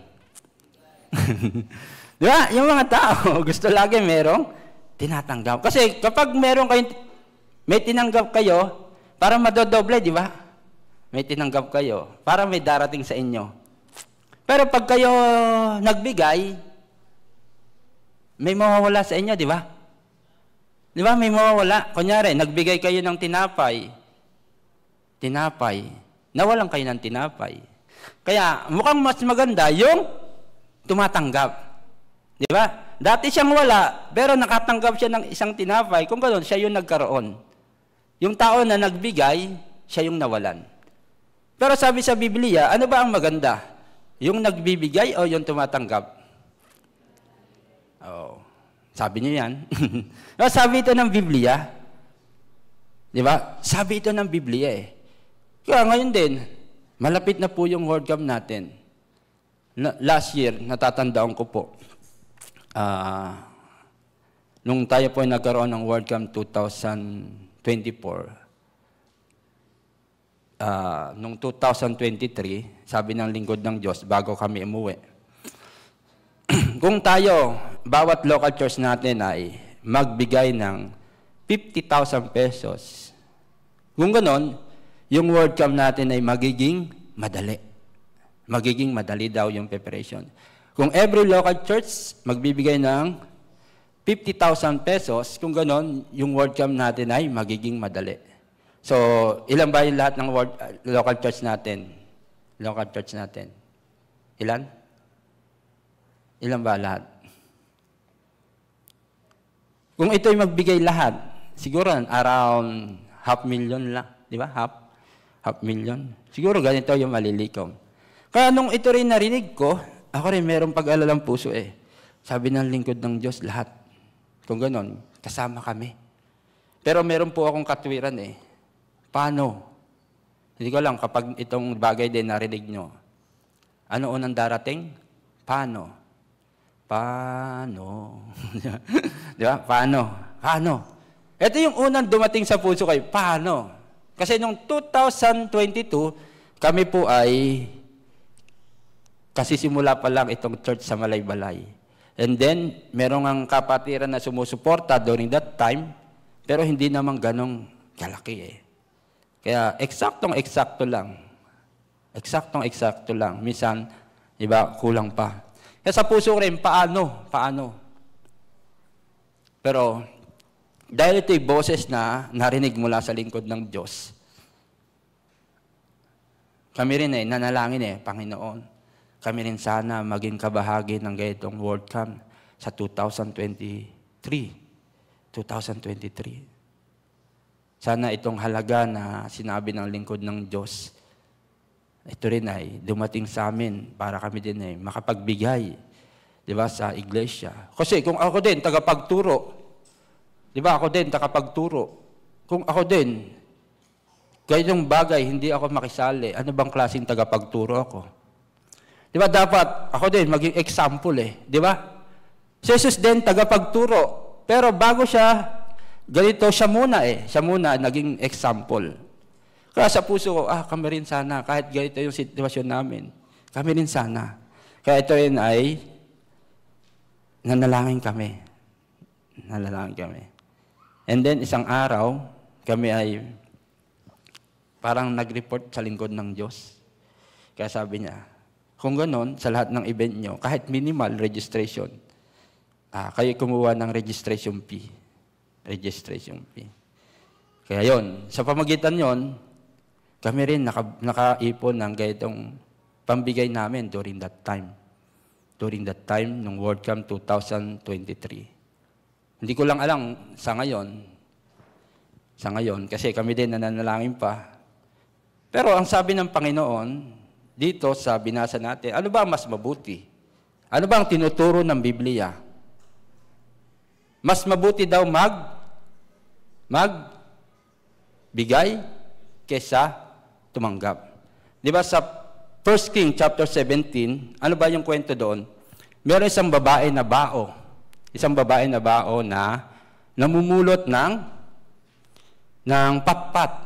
Di ba? Yung mga tao, gusto lagi merong tinatanggap. Kasi kapag may tinanggap kayo, para madodoble, di ba? May tinanggap kayo, para may darating sa inyo. Pero pag kayo nagbigay, may mawawala sa inyo, di ba? Di ba? May mawawala. Kunyari, nagbigay kayo ng tinapay. Nawalan kayo ng tinapay. Kaya mukhang mas maganda yung tumatanggap. Di ba? Dati siyang wala, pero nakatanggap siya ng isang tinapay. Kung gano'n, siya yung nagkaroon. Yung tao na nagbigay, siya yung nawalan. Pero sabi sa Biblia, ano ba ang maganda? Yung nagbibigay o yung tumatanggap? Oh, sabi niyo yan. Sabi ito ng Biblia. Di ba? Sabi ito ng Biblia Kaya ngayon din, malapit na po yung WordCamp natin. Last year, natatandaan ko po, nung tayo po ay nagkaroon ng WordCamp 2024, nung 2023, sabi ng lingkod ng Diyos, bago kami umuwi, kung tayo, bawat local church natin ay magbigay ng 50,000 pesos, kung ganon, yung WordCamp natin ay magiging madali. Magiging madali daw yung preparation. Kung every local church magbibigay ng 50,000 pesos, kung ganon, yung WordCamp natin ay magiging madali. So, ilan ba yung lahat ng local church natin? Local church natin. Ilan? Ilan ba lahat? Kung ito'y magbigay lahat, siguro around 500,000 lang. Di ba? Half million. Siguro ganito yung malilikom. Kaya nung ito rin narinig ko, ako rin merong pag-alalang puso Sabi ng lingkod ng Diyos, lahat. Kung ganon, kasama kami. Pero meron po akong katwiran Paano? Hindi ko lang kapag itong bagay din narinig nyo. Ano unang darating? Paano? Di ba? Paano? Ito yung unang dumating sa puso kayo. Paano? Kasi nung 2022, kami po ay kasi simula pa lang itong church sa Malaybalay. And then, merong ang kapatiran na sumusuporta during that time, pero hindi naman ganong kalaki Kaya, eksaktong-eksakto lang. Eksaktong-eksakto lang. Minsan, iba, kulang pa. Kaya sa puso rin, paano? Pero, dahil ito'y boses na narinig mula sa lingkod ng Diyos, Kami rin nanalangin Panginoon, kami rin sana maging kabahagi ng ganitong World Camp sa 2023. Sana itong halaga na sinabi ng lingkod ng Diyos, ito rin ay dumating sa amin para kami din makapagbigay, di ba, sa iglesia. Kasi kung ako din, tagapagturo, di ba, ako din, tagapagturo, kung ako din, ganitong bagay, hindi ako makisali, ano bang klaseng tagapagturo ako? Di ba, dapat ako din maging example di ba? Si Jesus din, tagapagturo, pero bago siya, ganito, siya muna siya muna naging example. Kaya sa puso ko, kami rin sana, kahit ganito yung sitwasyon namin, kami rin sana. Kaya ito rin ay, nanalangin kami. Nanalangin kami. And then, isang araw, kami ay parang nag-report sa lingkod ng Diyos. Kaya sabi niya, kung ganon, sa lahat ng event nyo, kahit minimal registration, kayo kumuha ng registration fee. Registration fee. Kaya yon, sa pamagitan yon, kami rin nakaipon ng ganitong pambigay namin during that time. During that time, nung World Camp 2023. Hindi ko lang alam sa ngayon, kasi kami din nananalangin pa. Pero ang sabi ng Panginoon, dito sa binasa natin, ano ba mas mabuti? Ano ba ang tinuturo ng Biblia? Mas mabuti daw magbigay kesa tumanggap. Di ba sa 1 King chapter 17, ano ba yung kwento doon? Meron isang babae na bao. Isang babae na bao na namumulot ng patpat.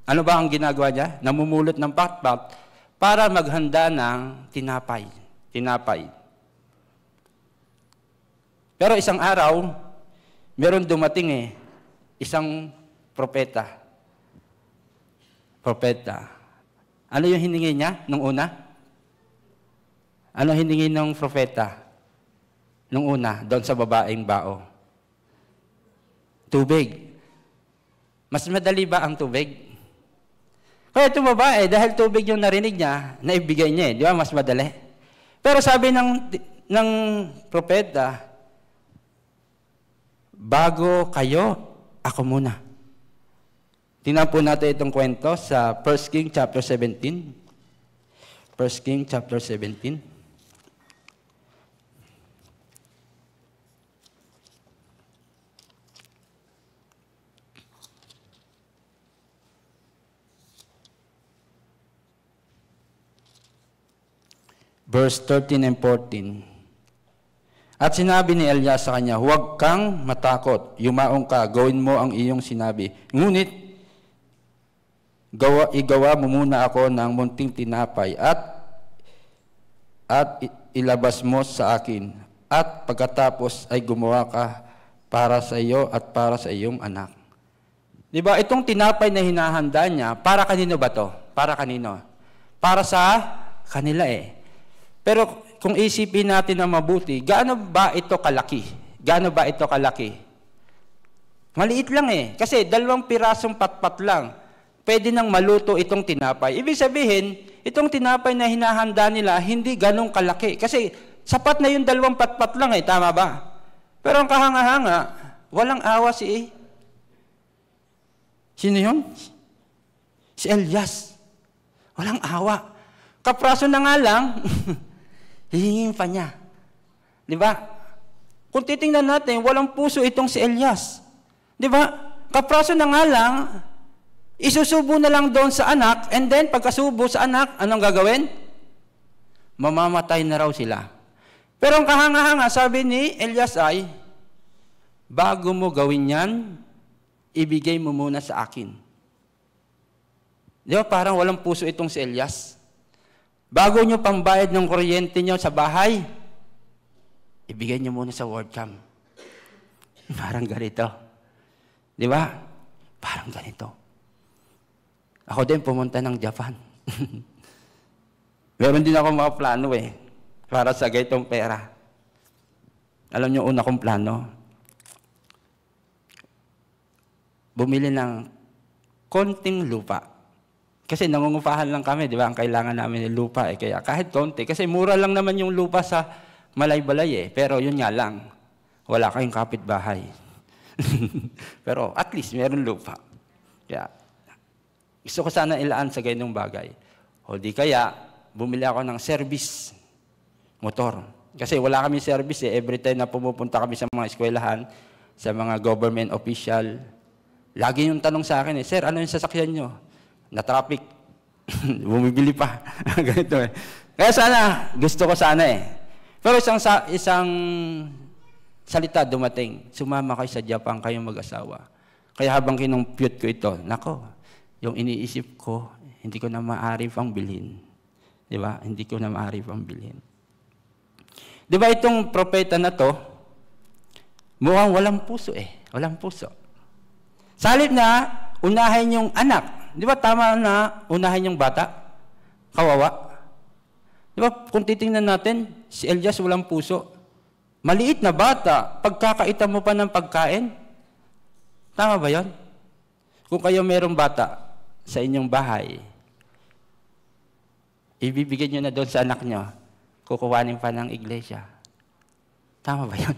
Ano ba ang ginagawa niya? Namumulot ng patpat para maghanda ng tinapay. Pero isang araw, meron dumating isang propeta. Ano yung hiningi niya nung una? Ano hiningi ng propeta nung una doon sa babaeng bao? Tubig. Mas madali ba ang tubig? Kaya itong babae, dahil tubig yung narinig niya, naibigay niya di ba? Mas madali. Pero sabi ng propeta, bago kayo, ako muna. Tingnan po natin itong kwento sa 1 King chapter 17. 1 King chapter 17. Verse 13 and 14. At sinabi ni Elias sa kanya, huwag kang matakot, yumaong ka, gawin mo ang iyong sinabi. Ngunit, igawa mo muna ako ng munting tinapay at ilabas mo sa akin. At pagkatapos ay gumawa ka para sa iyo at para sa iyong anak. Diba, itong tinapay na hinahanda niya, para kanino ba to? Para kanino? Para sa kanila Pero kung isipin natin na mabuti, gaano ba ito kalaki? Maliit lang Kasi 2 pirasong patpat lang. Pwede nang maluto itong tinapay. Ibig sabihin, itong tinapay na hinahanda nila, hindi ganong kalaki. Kasi sapat na yung 2 patpat lang tama ba? Pero ang kahanga-hanga, walang awa Sino yun? Si Elias. Walang awa. Kapraso na nga lang, hihingin pa niya. Di ba? Kung titingnan natin, walang puso itong si Elias. Di ba? Kapraso na nga lang, isusubo na lang doon sa anak, and then pagkasubo sa anak, anong gagawin? Mamamatay na raw sila. Pero ang kahanga-hanga, sabi ni Elias ay, bago mo gawin yan, ibigay mo muna sa akin. Di ba? Parang walang puso itong si Elias. Bago nyo pambayad ng kuryente nyo sa bahay, ibigay nyo muna sa World Camp. Parang ganito. Di ba? Parang ganito. Ako din pumunta ng Japan. Meron din ako mga plano para sa ganitong pera. Alam nyo, una kong plano, bumili ng konting lupa. Kasi nangungupahan lang kami, di ba? Ang kailangan namin ng lupa eh. Kaya kahit konti, kasi mura lang naman yung lupa sa Malay-Balay eh. Pero yun nga lang, wala kayong kapitbahay. Pero at least meron lupa. Kaya gusto ko sana ilaan sa ganung bagay. O di kaya, bumili ako ng service motor. Kasi wala kami service eh. Every time na pumupunta kami sa mga eskwelahan, sa mga government official, lagi yung tanong sa akin eh, Sir, ano yung sasakyan nyo? Na-traffic. Bumibili pa. Ganito eh. Kaya sana, gusto ko sana eh. Pero isang salita dumating, sumama kayo sa Japan, kayong mag-asawa. Kaya habang kinumpute ko ito, nako, yung iniisip ko, hindi ko na maaari pang bilhin. Di ba? Hindi ko na maaari pang bilhin. Di ba itong propeta na to, mukhang walang puso eh. Walang puso. Salit na, unahin yung anak. Di ba tama na unahin yung bata? Kawawa. Di ba kung titingnan natin, si Elias walang puso. Maliit na bata, pagkakaita mo pa ng pagkain. Tama ba yon? Kung kayo mayroong bata sa inyong bahay, ibibigay nyo na doon sa anak nyo, kukuhanin pa ng iglesia. Tama ba yon?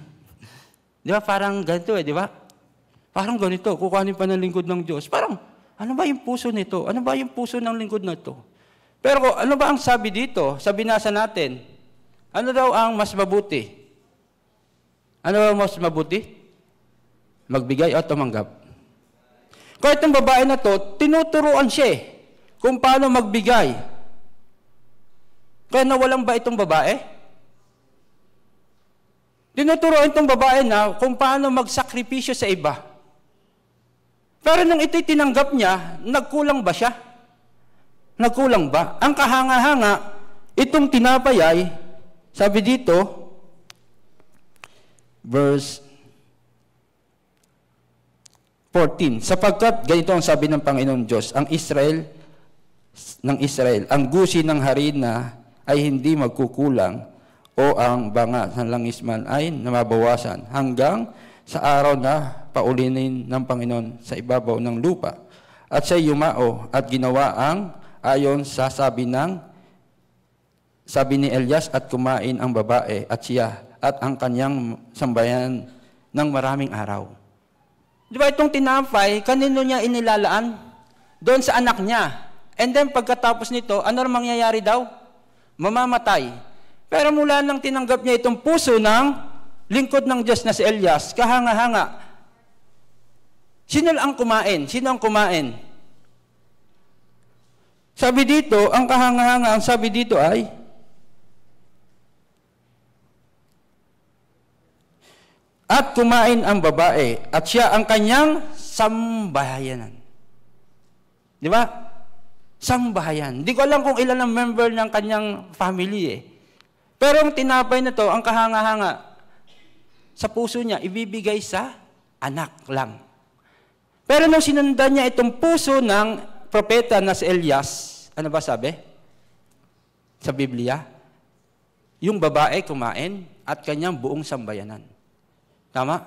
Di ba parang ganito eh, di ba? Parang ganito, kukuhanin pa ng lingkod ng Diyos. Parang, ano ba yung puso nito? Ano ba yung puso ng lingkod na ito? Pero ano ba ang sabi dito? Sa binasa natin, ano daw ang mas mabuti? Ano ba mas mabuti? Magbigay o tumanggap? Kaya itong babae na to, tinuturuan siya eh, kung paano magbigay. Kaya nawalan ba itong babae? Tinuturuan itong babae na kung paano magsakripisyo sa iba. Pero nung ito'y tinanggap niya, nagkulang ba siya? Nagkulang ba? Ang kahanga-hanga, itong tinapay ay, sabi dito, verse 14, sapagkat ganito ang sabi ng Panginoon Diyos, ang Israel, ang gusi ng harina ay hindi magkukulang o ang banga ng langis man ay namabawasan hanggang sa araw na paulinin ng Panginoon sa ibabaw ng lupa. At siya yumao at ginawa ang ayon sa sabi ni Elias at kumain ang babae at siya at ang kanyang sambayan ng maraming araw. Di ba itong tinapay, kanino niya inilalaan? Doon sa anak niya. And then pagkatapos nito, ano mangyayari daw? Mamamatay. Pero mula nang tinanggap niya itong puso ng lingkod ng Diyos na si Elias, kahanga-hanga. Sino ang kumain? Sino ang kumain? Sabi dito, ang kahanga-hanga, ang sabi dito ay, at kumain ang babae, at siya ang kanyang sambahayanan. Di ba? Sambahayan. Hindi ko alam kung ilan ang member ng kanyang family eh. Pero ang tinapay na to, ang kahanga-hanga, sa puso niya, ibibigay sa anak lang. Pero nung sinundan niya itong puso ng propeta na si Elias, ano ba sabi? Sa Biblia, yung babae kumain at kanyang buong sambayanan. Tama?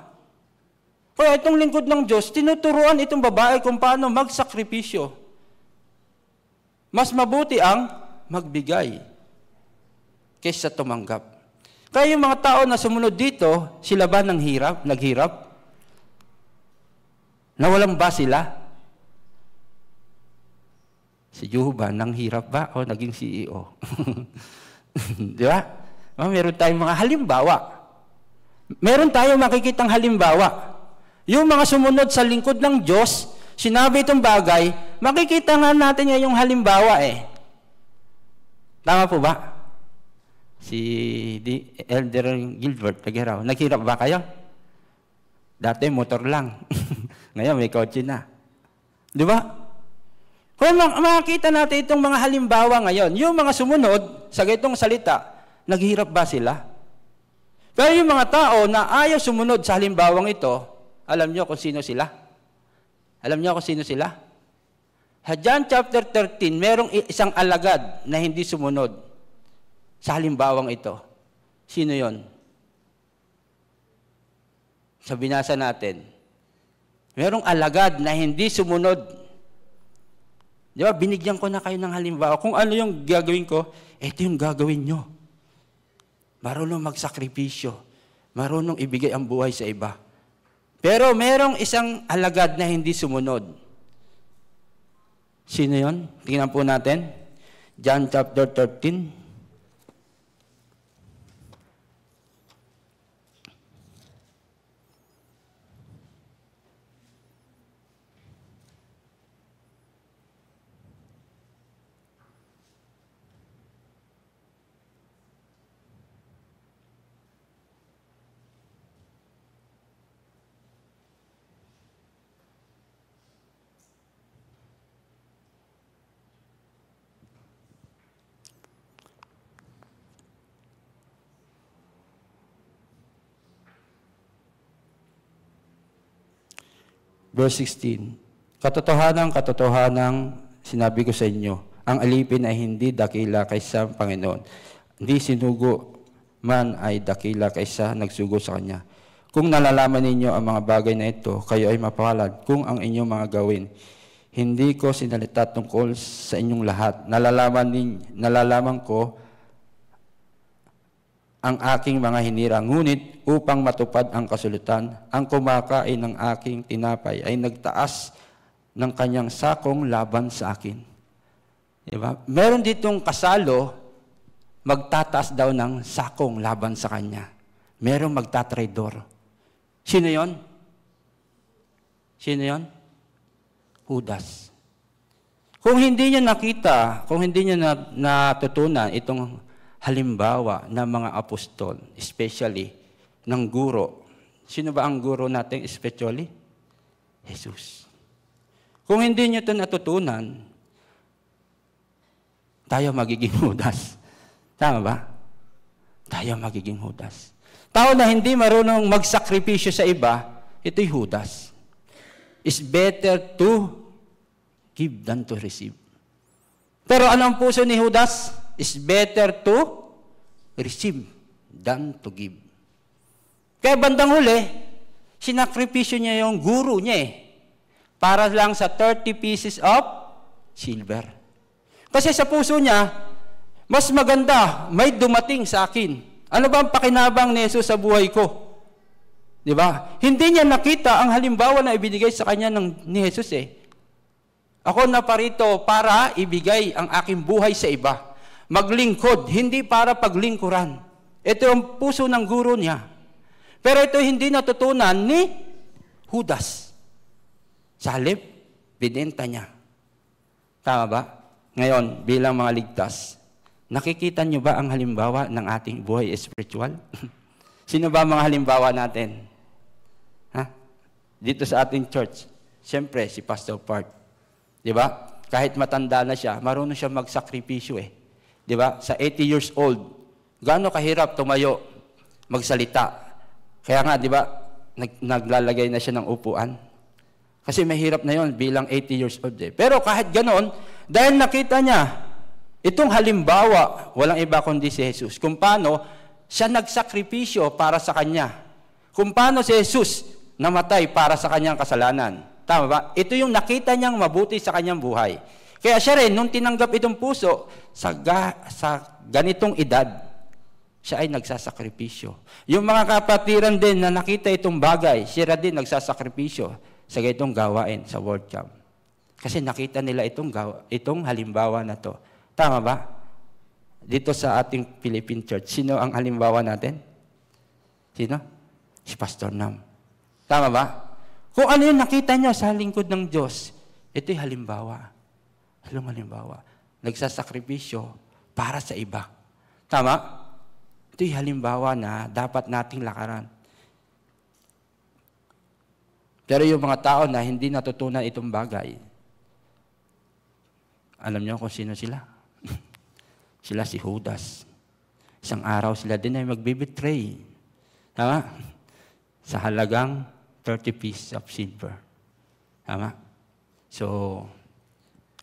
Kaya itong lingkod ng Diyos, tinuturuan itong babae kung paano magsakripisyo. Mas mabuti ang magbigay kaysa tumanggap. Kaya yung mga tao na sumunod dito, sila ba naghirap? Nawalan ba sila? Si Jehovah, nanghirap ba o naging CEO? Di ba? Meron tayong mga halimbawa. Meron tayong makikitang halimbawa. Yung mga sumunod sa lingkod ng Diyos, sinabi itong bagay, makikita nga natin yung halimbawa eh. Tama po ba? Si Elder Gilbert, naghirap ba kayo? Dati motor lang. Ngayon may kotse na. Di ba? Kung makikita natin itong mga halimbawa ngayon, yung mga sumunod sa ganitong salita, naghirap ba sila? Pero yung mga tao na ayaw sumunod sa halimbawang ito, alam nyo kung sino sila? Alam nyo kung sino sila? Sa John chapter 13, merong isang alagad na hindi sumunod sa halimbawang ito. Sino yon? Sa binasa natin, merong alagad na hindi sumunod Di ba? Binigyan ko na kayo ng halimbawa. Kung ano yung gagawin ko, ito yung gagawin nyo. Marunong magsakripisyo. Marunong ibigay ang buhay sa iba. Pero merong isang alagad na hindi sumunod. Sino yon? Tingnan po natin. John chapter 13. Verse 16, katotohanan, sinabi ko sa inyo, ang alipin ay hindi dakila kaysa Panginoon. Hindi sinugo man ay dakila kaysa nagsugo sa Kanya. Kung nalalaman ninyo ang mga bagay na ito, kayo ay mapalad kung ang inyong mga gawin. Hindi ko sinalita tungkol sa inyong lahat. Nalalaman ko ang aking mga hinirang, ngunit upang matupad ang kasulatan, ang kumakain ng aking tinapay ay nagtaas ng kanyang sakong laban sa akin. Diba? Meron ditong kasalo, magtataas daw ng sakong laban sa kanya. Merong magtatraidor. Sino yon? Sino yon? Judas. Kung hindi niyo nakita, kung hindi niyo natutunan itong halimbawa ng mga apostol, especially ng guro. Sino ba ang guro natin especially? Jesus. Kung hindi nyo ito natutunan, tayo magiging Judas. Tama ba? Tayo magiging Judas. Tao na hindi marunong magsakripisyo sa iba, ito'y Judas. It's better to give than to receive. Pero ano ang puso ni Judas? It's better to receive than to give. Kaya bandang huli, sinakripisyo niya yung guru niya para lang sa 30 pieces of silver. Kasi sa puso niya, mas maganda, may dumating sa akin. Ano ba ang pakinabang ni Jesus sa buhay ko? Di ba? Hindi niya nakita ang halimbawa na ibinigay sa kanya ni Jesus Ako na parito para ibigay ang aking buhay sa iba. Maglingkod, hindi para paglingkuran. Ito ang puso ng guro niya. Pero ito hindi natutunan ni Judas. Sa halip, binenta niya. Tama ba? Ngayon, bilang mga ligtas, nakikita niyo ba ang halimbawa ng ating buhay spiritual? Sino ba mga halimbawa natin? Dito sa ating church, siyempre si Pastor Part. Di ba? Kahit matanda na siya, marunong siya magsakripisyo Di ba? Sa 80 years old, gaano kahirap tumayo, magsalita. Kaya nga, di ba, naglalagay na siya ng upuan. Kasi mahirap na yon bilang 80 years old Pero kahit ganon, dahil nakita niya, itong halimbawa, walang iba kundi si Jesus. Kung paano siya nagsakripisyo para sa kanya. Kung paano si Jesus namatay para sa kanyang kasalanan. Tama ba? Ito yung nakita niyang mabuti sa kanyang buhay. Kaya siya rin, nung tinanggap itong puso, sa ganitong edad, siya ay nagsasakripisyo. Yung mga kapatiran din na nakita itong bagay, siya din nagsasakripisyo sa ganitong gawain sa World Camp. Kasi nakita nila itong halimbawa na to. Tama ba? Dito sa ating Philippine Church, sino ang halimbawa natin? Sino? Si Pastor Nam. Tama ba? Kung ano yung nakita niya sa lingkod ng Diyos, ito'y halimbawa. Anong halimbawa? Nagsasakripisyo para sa iba. Tama? Ito'y halimbawa na dapat nating lakaran. Pero yung mga tao na hindi natutunan itong bagay, alam niyo kung sino sila? Sila si Judas. Isang araw sila din ay magbibetray. Tama? Sa halagang 30 pieces of silver. Tama? So,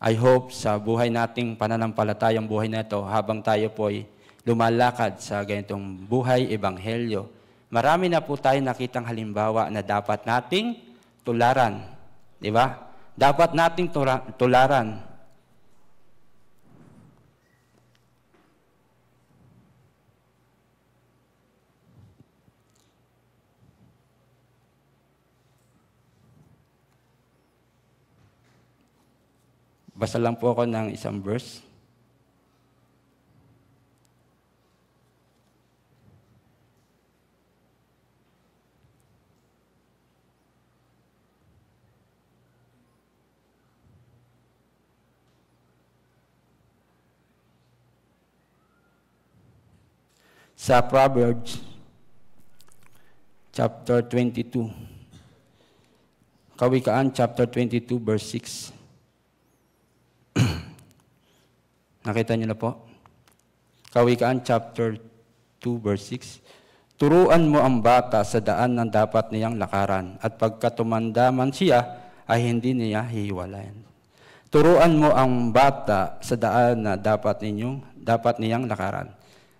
I hope sa buhay nating pananampalatayang buhay na ito, habang tayo po ay lumalakad sa ganitong buhay, ebanghelyo, marami na po tayo nakitang halimbawa na dapat nating tularan. Di ba? Dapat nating tularan. Basa lang po ako ng isang verse. Sa Proverbs, chapter 22. Kawikaan, chapter 22, verse 6. Nakita niyo na po? Kawikaan, chapter 2, verse 6. Turuan mo ang bata sa daan na dapat niyang lakaran, at pagka tumanda man siya, ay hindi niya hihiwalayan. Turuan mo ang bata sa daan na dapat niyang lakaran.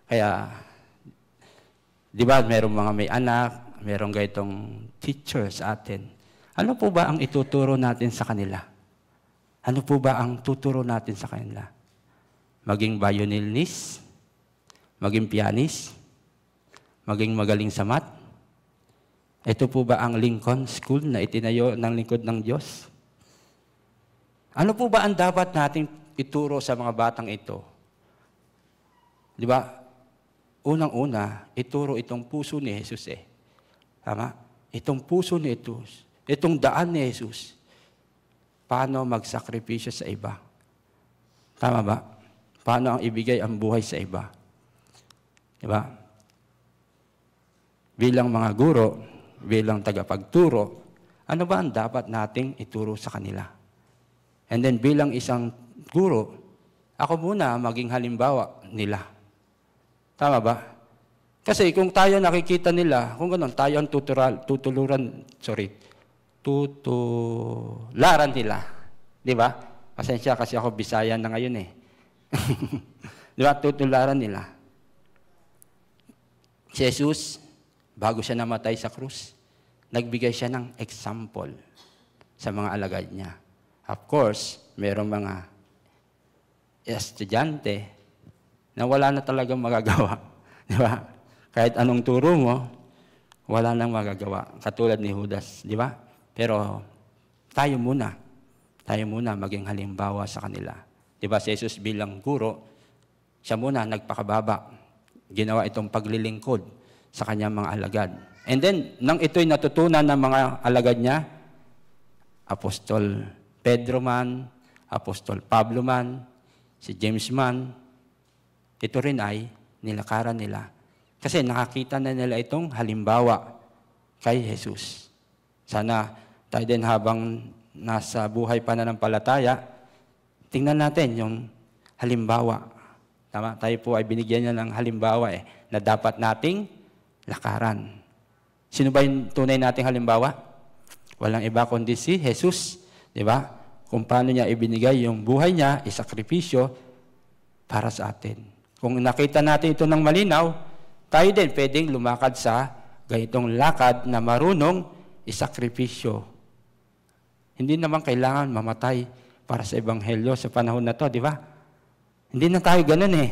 Kaya, di ba, merong mga may anak, merong gaytong teacher sa atin. Ano po ba ang ituturo natin sa kanila? Ano po ba ang tuturo natin sa kanila? Maging violinist? Maging pianist? Maging magaling sa math? Ito po ba ang Lincoln School na itinayo ng lingkod ng Diyos? Ano po ba ang dapat nating ituro sa mga batang ito? Di ba? Unang-una, ituro itong puso ni Jesus eh. Tama? Itong puso ni Jesus. Itong daan ni Jesus. Paano magsakripisyo sa iba? Tama ba? Paano ang ibigay ang buhay sa iba? Diba? Bilang mga guro, bilang tagapagturo, ano ba ang dapat nating ituro sa kanila? And then bilang isang guro, ako muna maging halimbawa nila. Tama ba? Kasi kung tayo nakikita nila, kung gano'n, tayo ang tutularan nila. Di ba? Pasensya kasi ako Bisaya na ngayon eh. Di ba? Tutularan nila. Si Jesus, bago siya namatay sa krus, nagbigay siya ng example sa mga alagad niya. Of course, mayroong mga estudyante na wala na talagang magagawa. Di ba? Kahit anong turo mo, wala nang magagawa. Katulad ni Judas, di ba? Pero tayo muna maging halimbawa sa kanila. Di ba si Jesus bilang guro, siya muna nagpakababa. Ginawa itong paglilingkod sa kanyang mga alagad. And then, nang ito'y natutunan ng mga alagad niya, Apostol Pedro man, Apostol Pablo man, si James man, ito rin ay nilakaran nila. Kasi nakakita na nila itong halimbawa kay Jesus. Sana tayo din habang nasa buhay pananampalataya, tingnan natin yung halimbawa. Tama? Tayo po ay binigyan niya ng halimbawa na dapat nating lakaran. Sino ba yung tunay nating halimbawa? Walang iba kundi si Jesus. Di ba? Kung paano niya ibinigay yung buhay niya, isakripisyo para sa atin. Kung nakita natin ito ng malinaw, tayo din pwedeng lumakad sa ganitong lakad na marunong isakripisyo. Hindi naman kailangan mamatay para sa ebanghelyo sa panahon na to, di ba? Hindi na tayo ganun eh.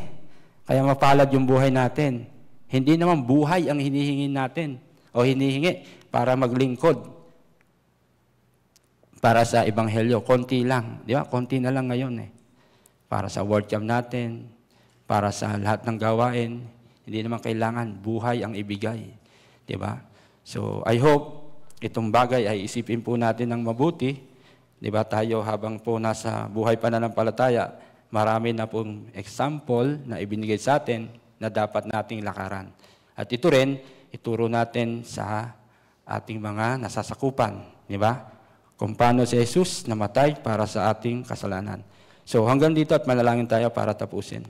Kaya mapalad yung buhay natin. Hindi naman buhay ang hinihingi natin o hinihingi para maglingkod para sa ebanghelyo. Konti lang, di ba? Konti na lang ngayon eh. Para sa workshop natin, para sa lahat ng gawain, hindi naman kailangan buhay ang ibigay. Diba? So, I hope itong bagay ay isipin po natin ng mabuti. Diba? Tayo habang po nasa buhay pananampalataya, marami na pong example na ibinigay sa atin na dapat nating lakaran. At ito rin, ituro natin sa ating mga nasasakupan. Diba? Kung paano si Jesus namatay para sa ating kasalanan. So, hanggang dito at manalangin tayo para tapusin.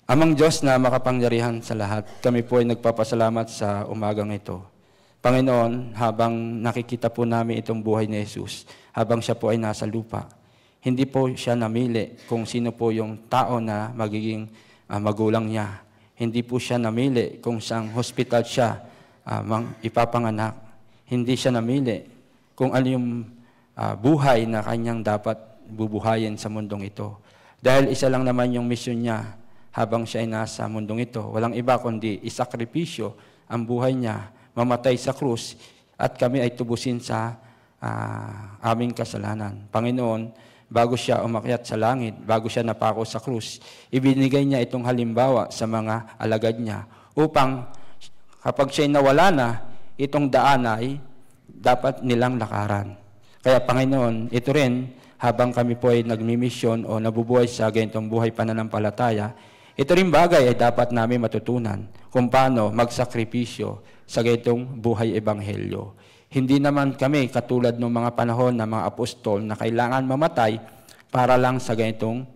Amang Diyos na makapangyarihan sa lahat, kami po ay nagpapasalamat sa umagang ito. Panginoon, habang nakikita po namin itong buhay ni Jesus, habang siya po ay nasa lupa, hindi po siya namili kung sino po yung tao na magiging magulang niya. Hindi po siya namili kung saang hospital siya ipapanganak. Hindi siya namili kung ano yung buhay na kanyang dapat bubuhayin sa mundong ito. Dahil isa lang naman yung mission niya, habang siya ay nasa mundong ito, walang iba kundi isakripisyo ang buhay niya, mamatay sa krus, at kami ay tubusin sa aming kasalanan. Panginoon, bago siya umakyat sa langit, bago siya napako sa krus, ibinigay niya itong halimbawa sa mga alagad niya upang kapag siya'y nawala na, itong daan ay dapat nilang lakaran. Kaya Panginoon, ito rin, habang kami po ay nagmimisyon o nabubuhay sa ganitong buhay pananampalataya, ito rin bagay ay dapat namin matutunan kung paano magsakripisyo sa ganitong buhay ebanghelyo. Hindi naman kami katulad ng mga panahon ng mga apostol na kailangan mamatay para lang sa ganitong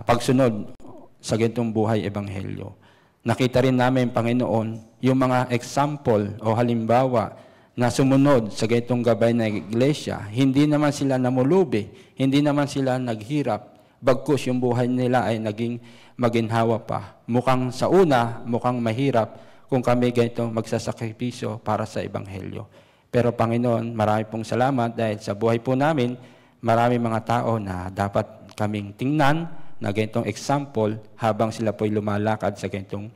pagsunod sa ganitong buhay ebanghelyo. Nakita rin namin, Panginoon, yung mga example o halimbawa na sumunod sa ganitong gabay na iglesia, hindi naman sila namulubi, hindi naman sila naghirap, bagkus yung buhay nila ay naging maginhawa pa. Mukhang sa una, mukhang mahirap kung kami ganito magsasakripisyo para sa ebanghelyo. Pero Panginoon, marami pong salamat dahil sa buhay po namin, marami mga tao na dapat kaming tingnan na ganitong example habang sila po'y lumalakad sa ganitong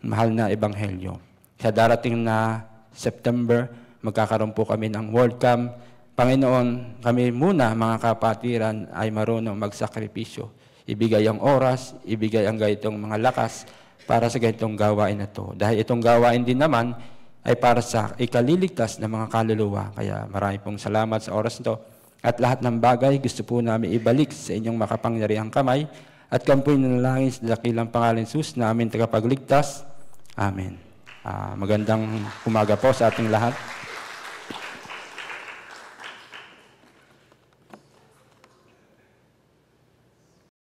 mahal na ebanghelyo. Sa darating na September, magkakaroon po kami ng World Camp. Panginoon, kami muna mga kapatiran ay marunong magsakripisyo. Ibigay ang oras, ibigay ang ganitong mga lakas para sa ganitong gawain na ito. Dahil itong gawain din naman ay para sa ikaliligtas ng mga kaluluwa. Kaya marami pong salamat sa oras nito. At lahat ng bagay gusto po namin ibalik sa inyong makapangyarihang kamay. At kami po'y nanalangin sa dakilang pangalan ni Jesus na aming tagapagligtas. Amen. Magandang umaga po sa ating lahat.